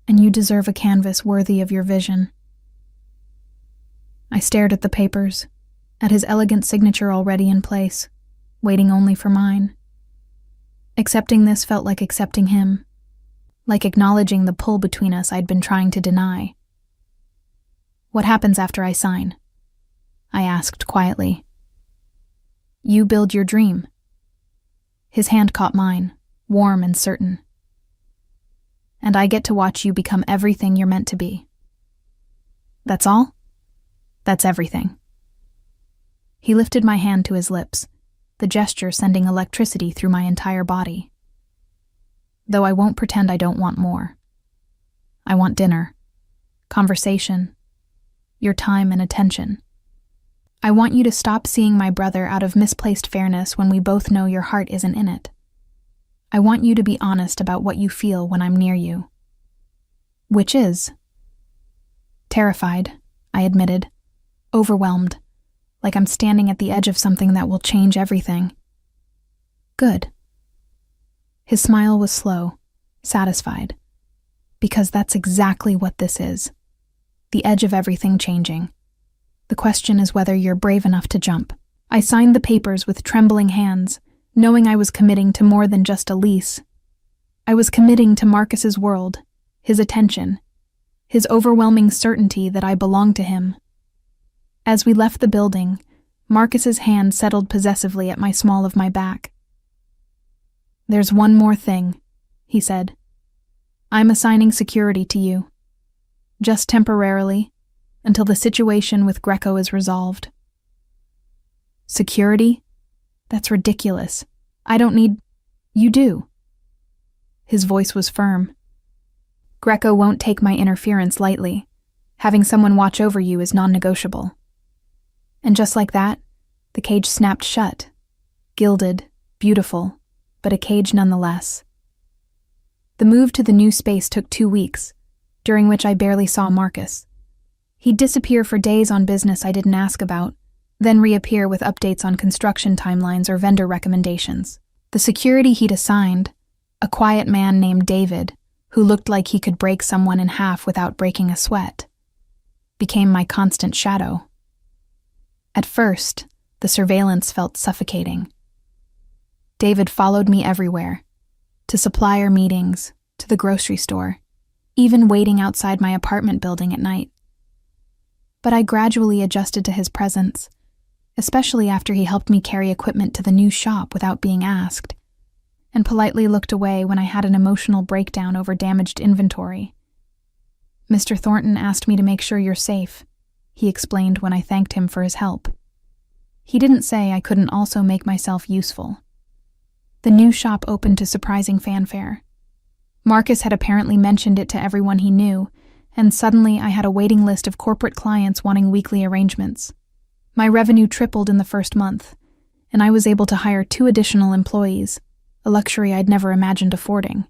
And you deserve a canvas worthy of your vision. I stared at the papers, at his elegant signature already in place, waiting only for mine. Accepting this felt like accepting him, like acknowledging the pull between us I'd been trying to deny. What happens after I sign? I asked quietly. You build your dream. His hand caught mine, warm and certain. And I get to watch you become everything you're meant to be. That's all? That's everything. He lifted my hand to his lips, the gesture sending electricity through my entire body. Though I won't pretend I don't want more. I want dinner, conversation, your time and attention. I want you to stop seeing my brother out of misplaced fairness when we both know your heart isn't in it. I want you to be honest about what you feel when I'm near you. Which is? Terrified, I admitted. Overwhelmed, like I'm standing at the edge of something that will change everything. Good. His smile was slow, satisfied, because that's exactly what this is. The edge of everything changing. The question is whether you're brave enough to jump. I signed the papers with trembling hands, knowing I was committing to more than just a lease. I was committing to Marcus's world, his attention, his overwhelming certainty that I belonged to him. As we left the building, Marcus's hand settled possessively at my small of my back. There's one more thing, he said. I'm assigning security to you. Just temporarily, until the situation with Greco is resolved. Security? That's ridiculous. I don't need... You do. His voice was firm. Greco won't take my interference lightly. Having someone watch over you is non-negotiable. And just like that, the cage snapped shut. Gilded, beautiful, but a cage nonetheless. The move to the new space took 2 weeks, during which I barely saw Marcus. He'd disappear for days on business I didn't ask about, then reappear with updates on construction timelines or vendor recommendations. The security he'd assigned, a quiet man named David, who looked like he could break someone in half without breaking a sweat, became my constant shadow. At first, the surveillance felt suffocating. David followed me everywhere, to supplier meetings, to the grocery store, even waiting outside my apartment building at night. But I gradually adjusted to his presence, especially after he helped me carry equipment to the new shop without being asked, and politely looked away when I had an emotional breakdown over damaged inventory, "Mr. Thornton asked me to make sure you're safe," he explained when I thanked him for his help. He didn't say I couldn't also make myself useful. The new shop opened to surprising fanfare. Marcus had apparently mentioned it to everyone he knew, and suddenly I had a waiting list of corporate clients wanting weekly arrangements. My revenue tripled in the first month, and I was able to hire 2 additional employees, a luxury I'd never imagined affording.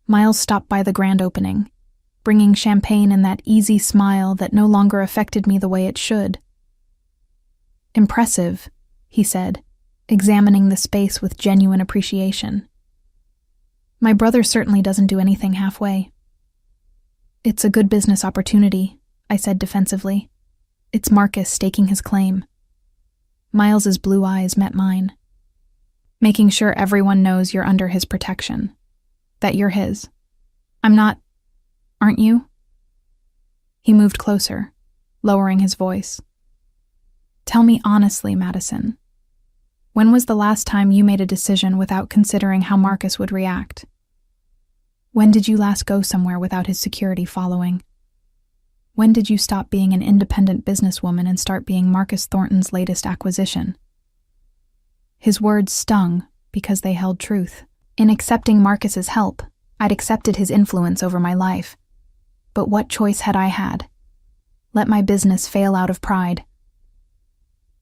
Miles stopped by the grand opening, bringing champagne and that easy smile that no longer affected me the way it should. "Impressive," he said, examining the space with genuine appreciation. "My brother certainly doesn't do anything halfway." "It's a good business opportunity," I said defensively. "It's Marcus staking his claim." Miles's blue eyes met mine. "Making sure everyone knows you're under his protection. That you're his. I'm not, aren't you?" He moved closer, lowering his voice. "Tell me honestly, Madison. When was the last time you made a decision without considering how Marcus would react? When did you last go somewhere without his security following? When did you stop being an independent businesswoman and start being Marcus Thornton's latest acquisition?" His words stung because they held truth. In accepting Marcus's help, I'd accepted his influence over my life. But what choice had I had? Let my business fail out of pride.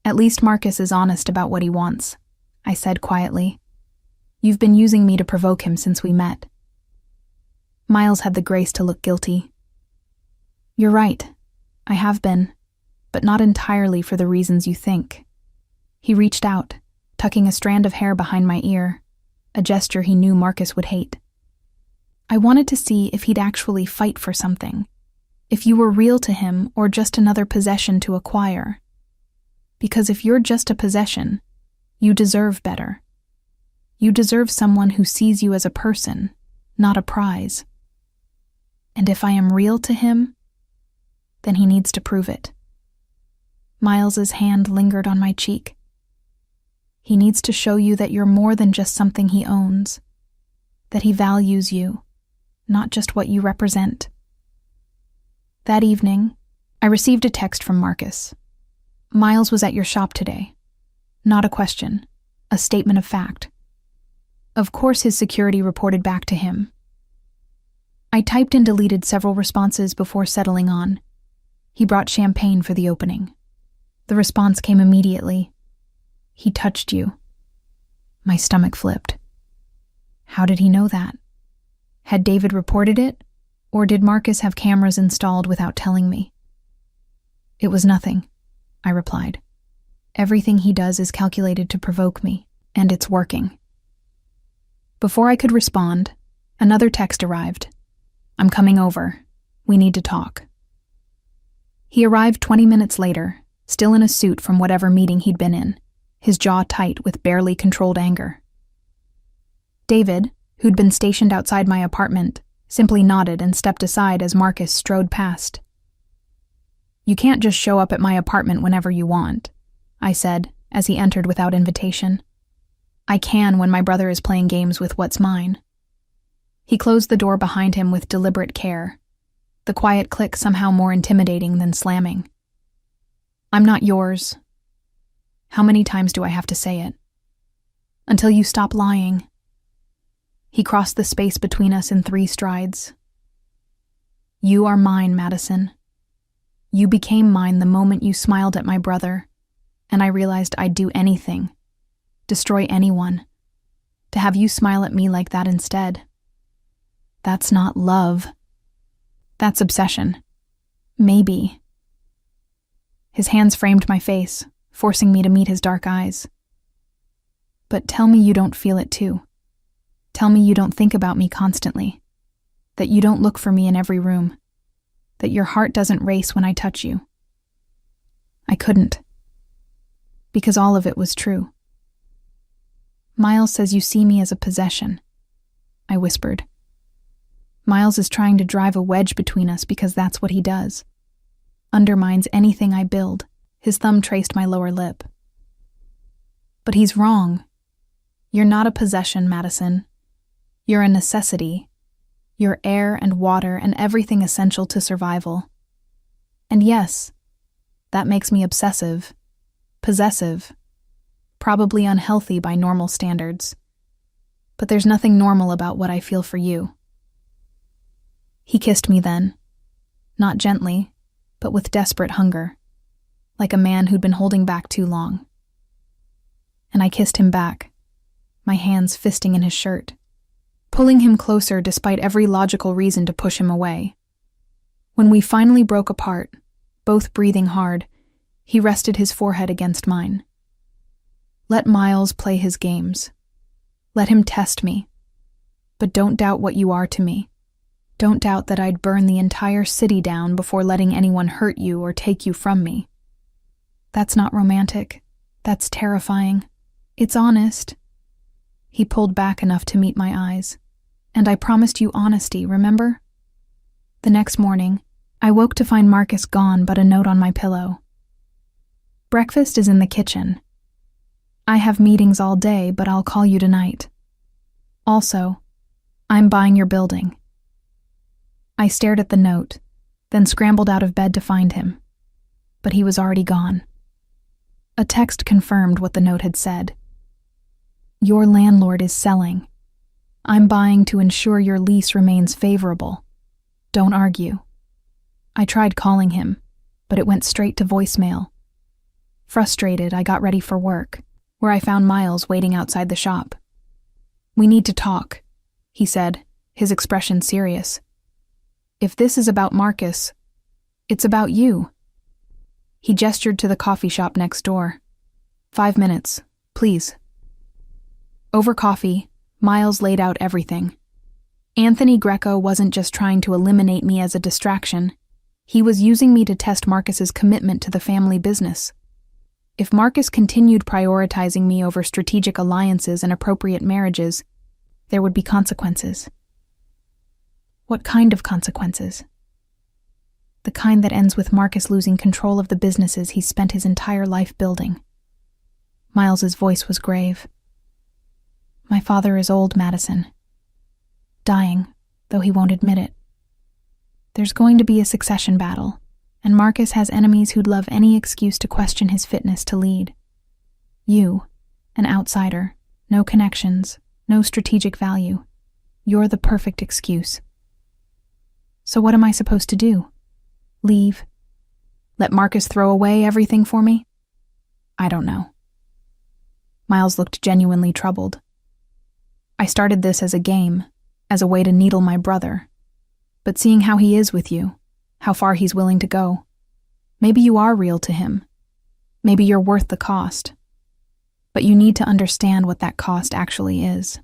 "At least Marcus is honest about what he wants," I said quietly. "You've been using me to provoke him since we met." Miles had the grace to look guilty. "You're right. I have been, but not entirely for the reasons you think." He reached out, tucking a strand of hair behind my ear, a gesture he knew Marcus would hate. "I wanted to see if he'd actually fight for something, if you were real to him or just another possession to acquire. Because if you're just a possession, you deserve better. You deserve someone who sees you as a person, not a prize. And if I am real to him, then he needs to prove it." Miles's hand lingered on my cheek. "He needs to show you that you're more than just something he owns, that he values you, not just what you represent." That evening, I received a text from Marcus. "Miles was at your shop today." Not a question, a statement of fact. Of course his security reported back to him. I typed and deleted several responses before settling on. He brought champagne for the opening. The response came immediately. "He touched you." My stomach flipped. How did he know that? Had David reported it, or did Marcus have cameras installed without telling me? "It was nothing," I replied. "Everything he does is calculated to provoke me, and it's working." Before I could respond, another text arrived. "I'm coming over. We need to talk." He arrived 20 minutes later, still in a suit from whatever meeting he'd been in, his jaw tight with barely controlled anger. David, who'd been stationed outside my apartment, simply nodded and stepped aside as Marcus strode past. "You can't just show up at my apartment whenever you want," I said as he entered without invitation. "I can when my brother is playing games with what's mine." He closed the door behind him with deliberate care, the quiet click somehow more intimidating than slamming. "I'm not yours. How many times do I have to say it? Until you stop lying." He crossed the space between us in 3 strides. "You are mine, Madison. You became mine the moment you smiled at my brother, and I realized I'd do anything, destroy anyone, to have you smile at me like that instead. That's not love. That's obsession. Maybe." His hands framed my face, forcing me to meet his dark eyes. "But tell me you don't feel it too. Tell me you don't think about me constantly, that you don't look for me in every room, that your heart doesn't race when I touch you." I couldn't, because all of it was true. "Miles says you see me as a possession," I whispered. "Miles is trying to drive a wedge between us because that's what he does. Undermines anything I build." His thumb traced my lower lip. "But he's wrong. You're not a possession, Madison. You're a necessity. your air and water and everything essential to survival. And yes, that makes me obsessive, possessive, probably unhealthy by normal standards. But there's nothing normal about what I feel for you." He kissed me then, not gently, but with desperate hunger, like a man who'd been holding back too long. And I kissed him back, my hands fisting in his shirt, pulling him closer despite every logical reason to push him away. When we finally broke apart, both breathing hard, he rested his forehead against mine. "Let Miles play his games. Let him test me. But don't doubt what you are to me. Don't doubt that I'd burn the entire city down before letting anyone hurt you or take you from me. That's not romantic. That's terrifying. It's honest." He pulled back enough to meet my eyes. "And I promised you honesty, remember?" The next morning, I woke to find Marcus gone but a note on my pillow. "Breakfast is in the kitchen. I have meetings all day, but I'll call you tonight. Also, I'm buying your building." I stared at the note, then scrambled out of bed to find him. But he was already gone. A text confirmed what the note had said. "Your landlord is selling. I'm buying to ensure your lease remains favorable. Don't argue." I tried calling him, but it went straight to voicemail. Frustrated, I got ready for work, where I found Miles waiting outside the shop. "We need to talk," he said, his expression serious. "If this is about Marcus, it's about you." He gestured to the coffee shop next door. 5 minutes, please." Over coffee, Miles laid out everything. Anthony Greco wasn't just trying to eliminate me as a distraction. He was using me to test Marcus's commitment to the family business. If Marcus continued prioritizing me over strategic alliances and appropriate marriages, there would be consequences. What kind of consequences? The kind that ends with Marcus losing control of the businesses he's spent his entire life building. Miles's voice was grave. "My father is old, Madison. Dying, though he won't admit it. There's going to be a succession battle, and Marcus has enemies who'd love any excuse to question his fitness to lead. You, an outsider, no connections, no strategic value. You're the perfect excuse. So what am I supposed to do? Leave? Let Marcus throw away everything for me? I don't know." Miles looked genuinely troubled. "I started this as a game, as a way to needle my brother. But seeing how he is with you, how far he's willing to go, maybe you are real to him. Maybe you're worth the cost. But you need to understand what that cost actually is."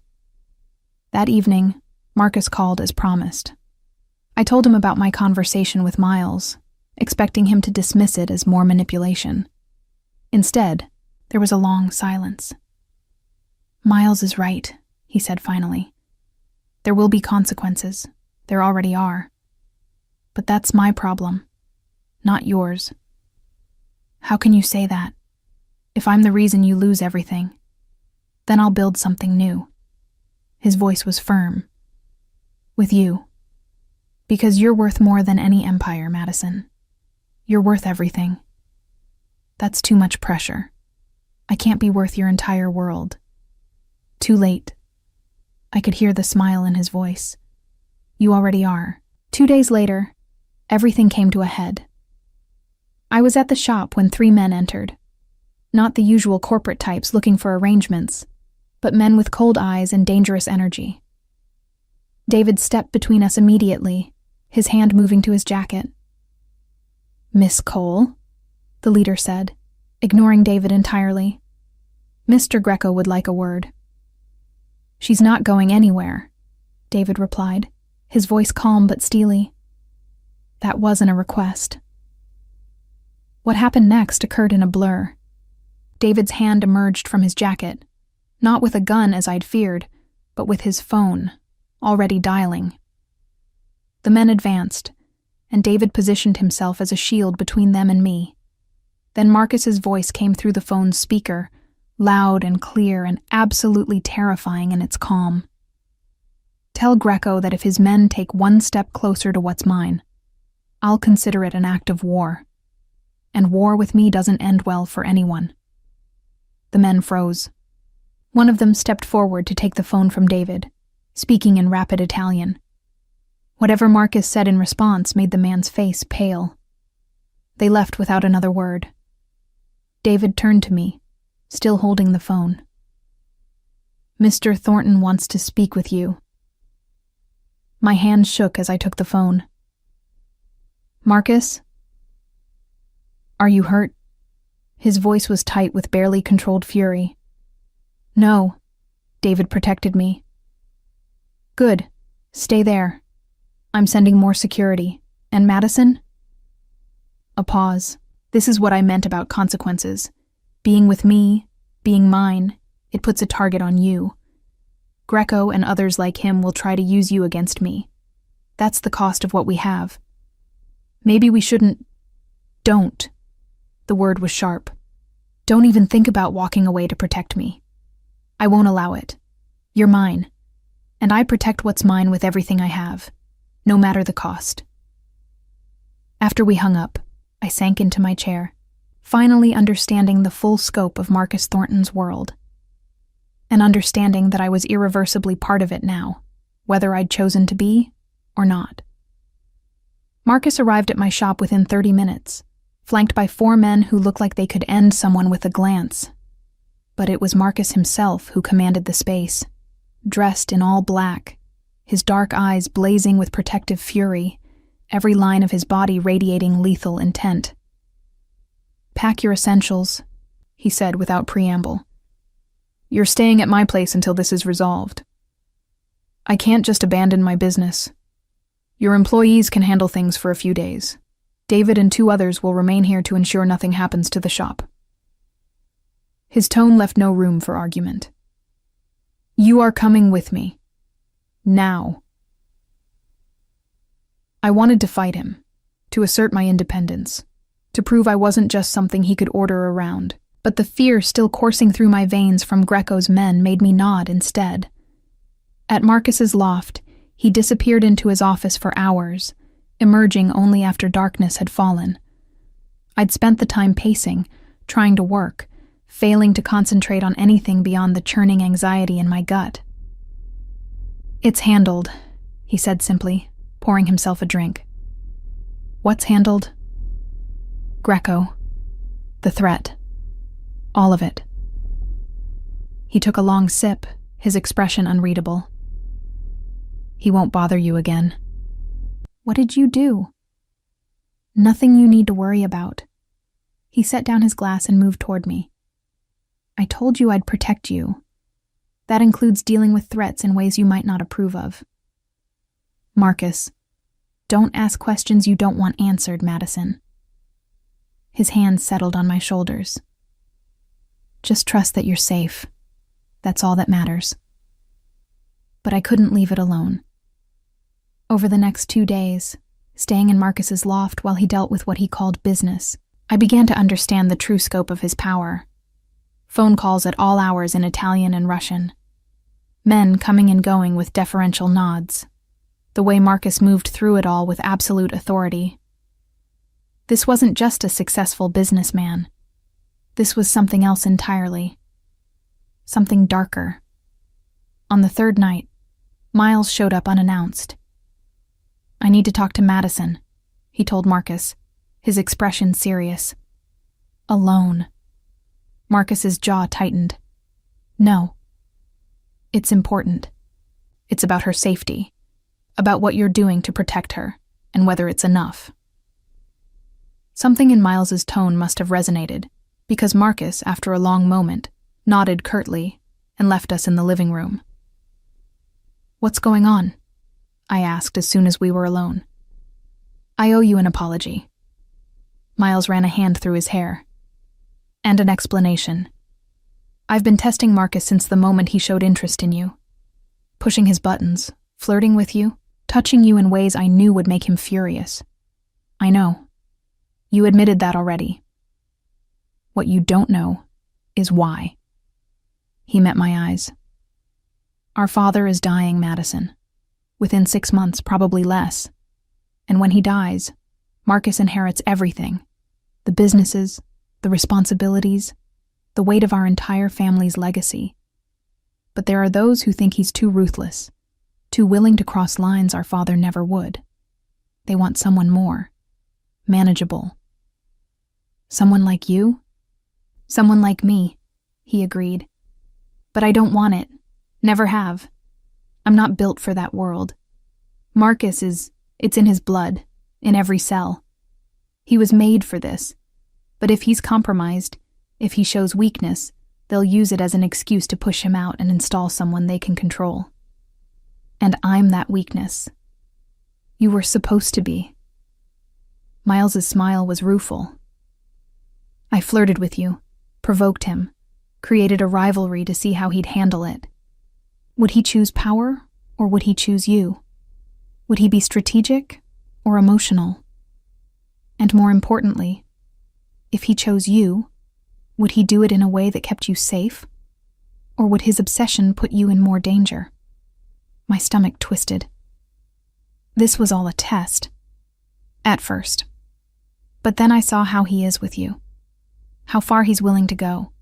That evening, Marcus called as promised. I told him about my conversation with Miles, expecting him to dismiss it as more manipulation. Instead, there was a long silence. "Miles is right," he said finally. "There will be consequences. There already are. But that's my problem, not yours." "How can you say that? If I'm the reason you lose everything, then I'll build something new." His voice was firm. "With you. Because you're worth more than any empire, Madison. You're worth everything. That's too much pressure. I can't be worth your entire world." Too late. I could hear the smile in his voice. "You already are." 2 days later, everything came to a head. I was at the shop when 3 men entered. Not the usual corporate types looking for arrangements, but men with cold eyes and dangerous energy. David stepped between us immediately, his hand moving to his jacket. "Miss Cole," the leader said, ignoring David entirely. "Mr. Greco would like a word." "She's not going anywhere," David replied, his voice calm but steely. That wasn't a request. What happened next occurred in a blur. David's hand emerged from his jacket, not with a gun as I'd feared, but with his phone, already dialing. The men advanced, and David positioned himself as a shield between them and me. Then Marcus's voice came through the phone's speaker, loud and clear and absolutely terrifying in its calm. Tell Greco that if his men take one step closer to what's mine, I'll consider it an act of war. And war with me doesn't end well for anyone." The men froze. One of them stepped forward to take the phone from David, speaking in rapid Italian. Whatever Marcus said in response made the man's face pale. They left without another word. David turned to me, still holding the phone. "Mr. Thornton wants to speak with you." My hand shook as I took the phone. "Marcus? Are you hurt?" His voice was tight with barely controlled fury. "No," David protected me. "Good. Stay there. I'm sending more security. And Madison?" A pause. This is what I meant about consequences. Being with me, being mine, it puts a target on you. Greco and others like him will try to use you against me. That's the cost of what we have. Maybe we shouldn't... Don't. The word was sharp. Don't even think about walking away to protect me. I won't allow it. You're mine. And I protect what's mine with everything I have, no matter the cost. After we hung up, I sank into my chair, finally understanding the full scope of Marcus Thornton's world. And understanding that I was irreversibly part of it now, whether I'd chosen to be or not. Marcus arrived at my shop within 30 minutes, flanked by 4 men who looked like they could end someone with a glance. But it was Marcus himself who commanded the space, dressed in all black, his dark eyes blazing with protective fury, every line of his body radiating lethal intent. "Pack your essentials," he said without preamble. "You're staying at my place until this is resolved. I can't just abandon my business. Your employees can handle things for a few days. David and 2 others will remain here to ensure nothing happens to the shop." His tone left no room for argument. "You are coming with me. Now." I wanted to fight him, to assert my independence, to prove I wasn't just something he could order around, but the fear still coursing through my veins from Greco's men made me nod instead. At Marcus's loft, he disappeared into his office for hours, emerging only after darkness had fallen. I'd spent the time pacing, trying to work, failing to concentrate on anything beyond the churning anxiety in my gut. "It's handled," he said simply, pouring himself a drink. "What's handled?" "Greco. The threat. All of it." He took a long sip, his expression unreadable. "He won't bother you again." "What did you do?" "Nothing you need to worry about." He set down his glass and moved toward me. "I told you I'd protect you. That includes dealing with threats in ways you might not approve of." "Marcus, don't ask questions you don't want answered, Madison." His hands settled on my shoulders. "Just trust that you're safe. That's all that matters." But I couldn't leave it alone. Over the next 2 days, staying in Marcus's loft while he dealt with what he called business, I began to understand the true scope of his power. Phone calls at all hours in Italian and Russian. Men coming and going with deferential nods. The way Marcus moved through it all with absolute authority. This wasn't just a successful businessman. This was something else entirely. Something darker. On the 3rd night, Miles showed up unannounced. "I need to talk to Madison," he told Marcus, his expression serious. "Alone." Marcus's jaw tightened. "No. It's important. It's about her safety. About what you're doing to protect her, and whether it's enough." Something in Miles's tone must have resonated, because Marcus, after a long moment, nodded curtly and left us in the living room. "What's going on?" I asked as soon as we were alone. "I owe you an apology." Miles ran a hand through his hair. "And an explanation. I've been testing Marcus since the moment he showed interest in you. Pushing his buttons, flirting with you, touching you in ways I knew would make him furious. I know. You admitted that already. What you don't know is why." He met my eyes. "Our father is dying, Madison. Within 6 months, probably less. And when he dies, Marcus inherits everything. The businesses, the responsibilities, the weight of our entire family's legacy. But there are those who think he's too ruthless, too willing to cross lines our father never would. They want someone more, manageable. Someone like you? Someone like me, he agreed. But I don't want it. Never have. I'm not built for that world. Marcus it's in his blood, in every cell. He was made for this. But if he's compromised, if he shows weakness, they'll use it as an excuse to push him out and install someone they can control. And I'm that weakness. You were supposed to be. Miles's smile was rueful. I flirted with you, provoked him, created a rivalry to see how he'd handle it. Would he choose power, or would he choose you? Would he be strategic or emotional? And more importantly, if he chose you, would he do it in a way that kept you safe? Or would his obsession put you in more danger? My stomach twisted. This was all a test. At first. But then I saw how he is with you. How far he's willing to go.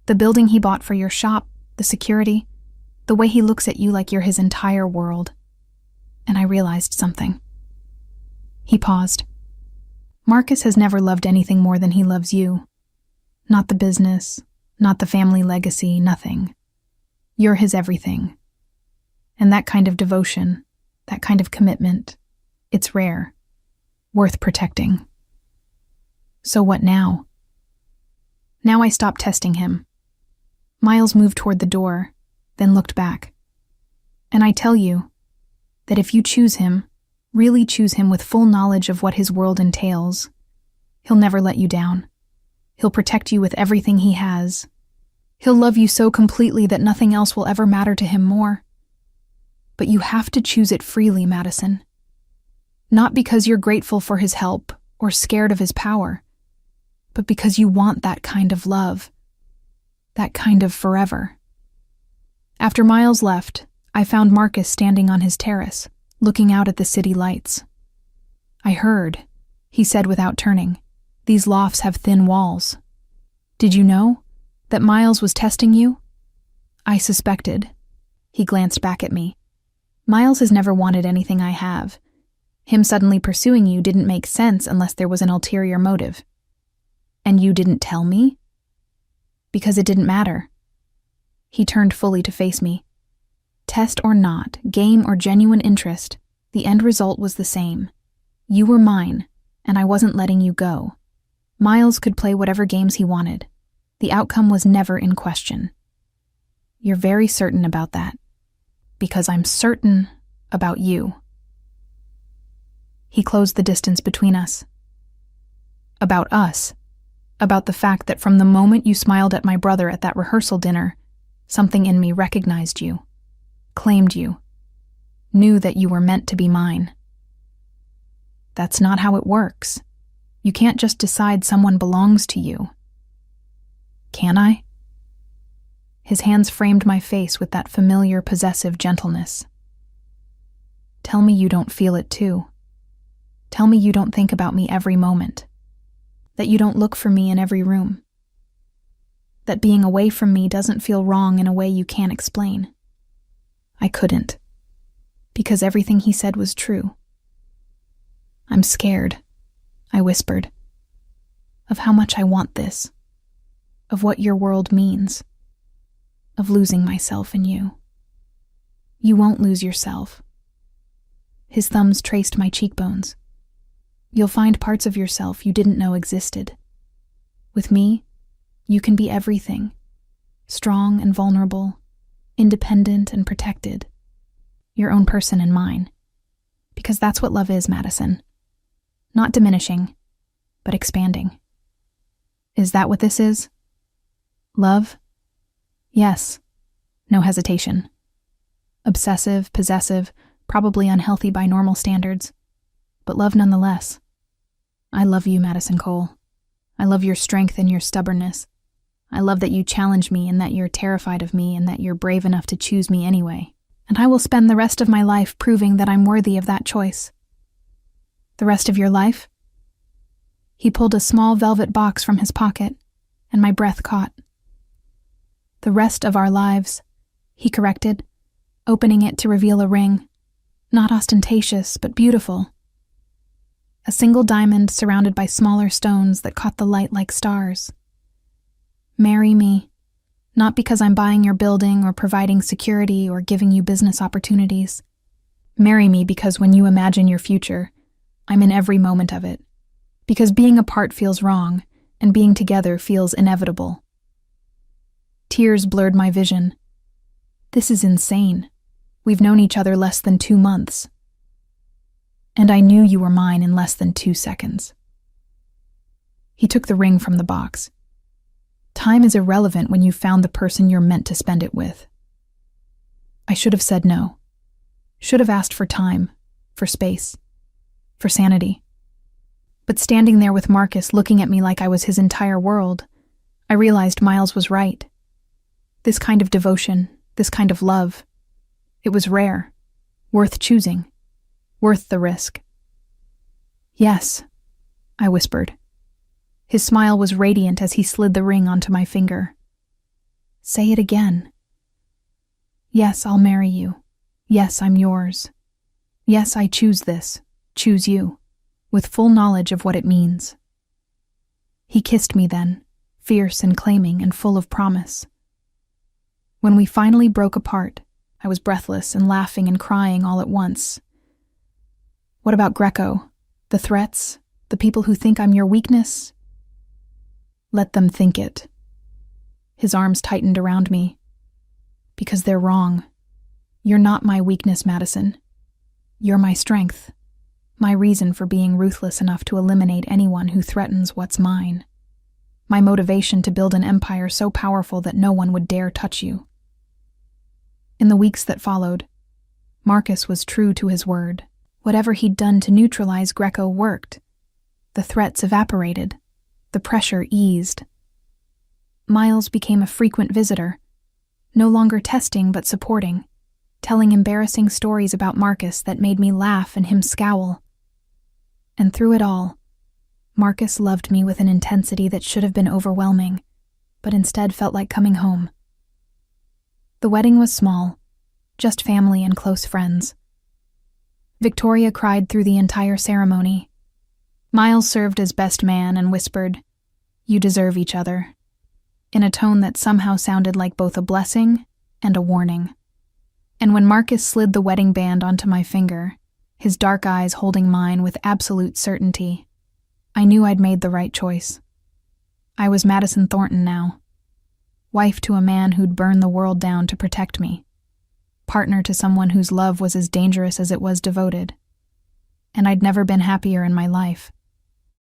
The building he bought for your shop, the security, the way he looks at you like you're his entire world. And I realized something. He paused. Marcus has never loved anything more than he loves you. Not the business, not the family legacy, nothing. You're his everything. And that kind of devotion, that kind of commitment, it's rare, worth protecting. So what now? Now I stopped testing him. Miles moved toward the door, then looked back. And I tell you that if you choose him, really choose him with full knowledge of what his world entails, he'll never let you down. He'll protect you with everything he has. He'll love you so completely that nothing else will ever matter to him more. But you have to choose it freely, Madison. Not because you're grateful for his help or scared of his power, but because you want that kind of love, that kind of forever. After Miles left, I found Marcus standing on his terrace, looking out at the city lights. I heard, he said without turning, these lofts have thin walls. Did you know that Miles was testing you? I suspected. He glanced back at me. Miles has never wanted anything I have. Him suddenly pursuing you didn't make sense unless there was an ulterior motive. And you didn't tell me? Because it didn't matter. He turned fully to face me. Test or not, game or genuine interest, the end result was the same. You were mine, and I wasn't letting you go. Miles could play whatever games he wanted. The outcome was never in question. You're very certain about that. Because I'm certain about you. He closed the distance between us. About us. About the fact that from the moment you smiled at my brother at that rehearsal dinner, something in me recognized you, claimed you, knew that you were meant to be mine. That's not how it works. You can't just decide someone belongs to you. Can I? His hands framed my face with that familiar, possessive gentleness. Tell me you don't feel it too. Tell me you don't think about me every moment. That you don't look for me in every room. That being away from me doesn't feel wrong in a way you can't explain. I couldn't. Because everything he said was true. I'm scared, I whispered. Of how much I want this. Of what your world means. Of losing myself in you. You won't lose yourself. His thumbs traced my cheekbones. You'll find parts of yourself you didn't know existed. With me, you can be everything. Strong and vulnerable, independent and protected. Your own person and mine. Because that's what love is, Madison. Not diminishing, but expanding. Is that what this is? Love? Yes. No hesitation. Obsessive, possessive, probably unhealthy by normal standards. But love nonetheless. I love you, Madison Cole. I love your strength and your stubbornness. I love that you challenge me and that you're terrified of me and that you're brave enough to choose me anyway. and I will spend the rest of my life proving that I'm worthy of that choice." "The rest of your life?" He pulled a small velvet box from his pocket, and my breath caught. "The rest of our lives," he corrected, opening it to reveal a ring, not ostentatious but beautiful. A single diamond surrounded by smaller stones that caught the light like stars. "Marry me, not because I'm buying your building or providing security or giving you business opportunities. Marry me because when you imagine your future, I'm in every moment of it. Because being apart feels wrong, and being together feels inevitable." Tears blurred my vision. This is insane. We've known each other less than 2 months. And I knew you were mine in less than 2 seconds. He took the ring from the box. Time is irrelevant when you've found the person you're meant to spend it with. I should have said no. Should have asked for time, for space, for sanity. But standing there with Marcus looking at me like I was his entire world, I realized Miles was right. This kind of devotion, this kind of love, it was rare, worth choosing, worth the risk. "Yes," I whispered. His smile was radiant as he slid the ring onto my finger. "Say it again." "Yes, I'll marry you. Yes, I'm yours. Yes, I choose this, choose you, with full knowledge of what it means." He kissed me then, fierce and claiming and full of promise. When we finally broke apart, I was breathless and laughing and crying all at once. "What about Greco? The threats? The people who think I'm your weakness?" "Let them think it." His arms tightened around me. "Because they're wrong. You're not my weakness, Madison. You're my strength, my reason for being ruthless enough to eliminate anyone who threatens what's mine. My motivation to build an empire so powerful that no one would dare touch you." In the weeks that followed, Marcus was true to his word. Whatever he'd done to neutralize Greco worked. The threats evaporated. The pressure eased. Miles became a frequent visitor, no longer testing but supporting, telling embarrassing stories about Marcus that made me laugh and him scowl. And through it all, Marcus loved me with an intensity that should have been overwhelming, but instead felt like coming home. The wedding was small, just family and close friends. Victoria cried through the entire ceremony. Miles served as best man and whispered, "You deserve each other," in a tone that somehow sounded like both a blessing and a warning. And when Marcus slid the wedding band onto my finger, his dark eyes holding mine with absolute certainty, I knew I'd made the right choice. I was Madison Thornton now, wife to a man who'd burn the world down to protect me, partner to someone whose love was as dangerous as it was devoted. And I'd never been happier in my life.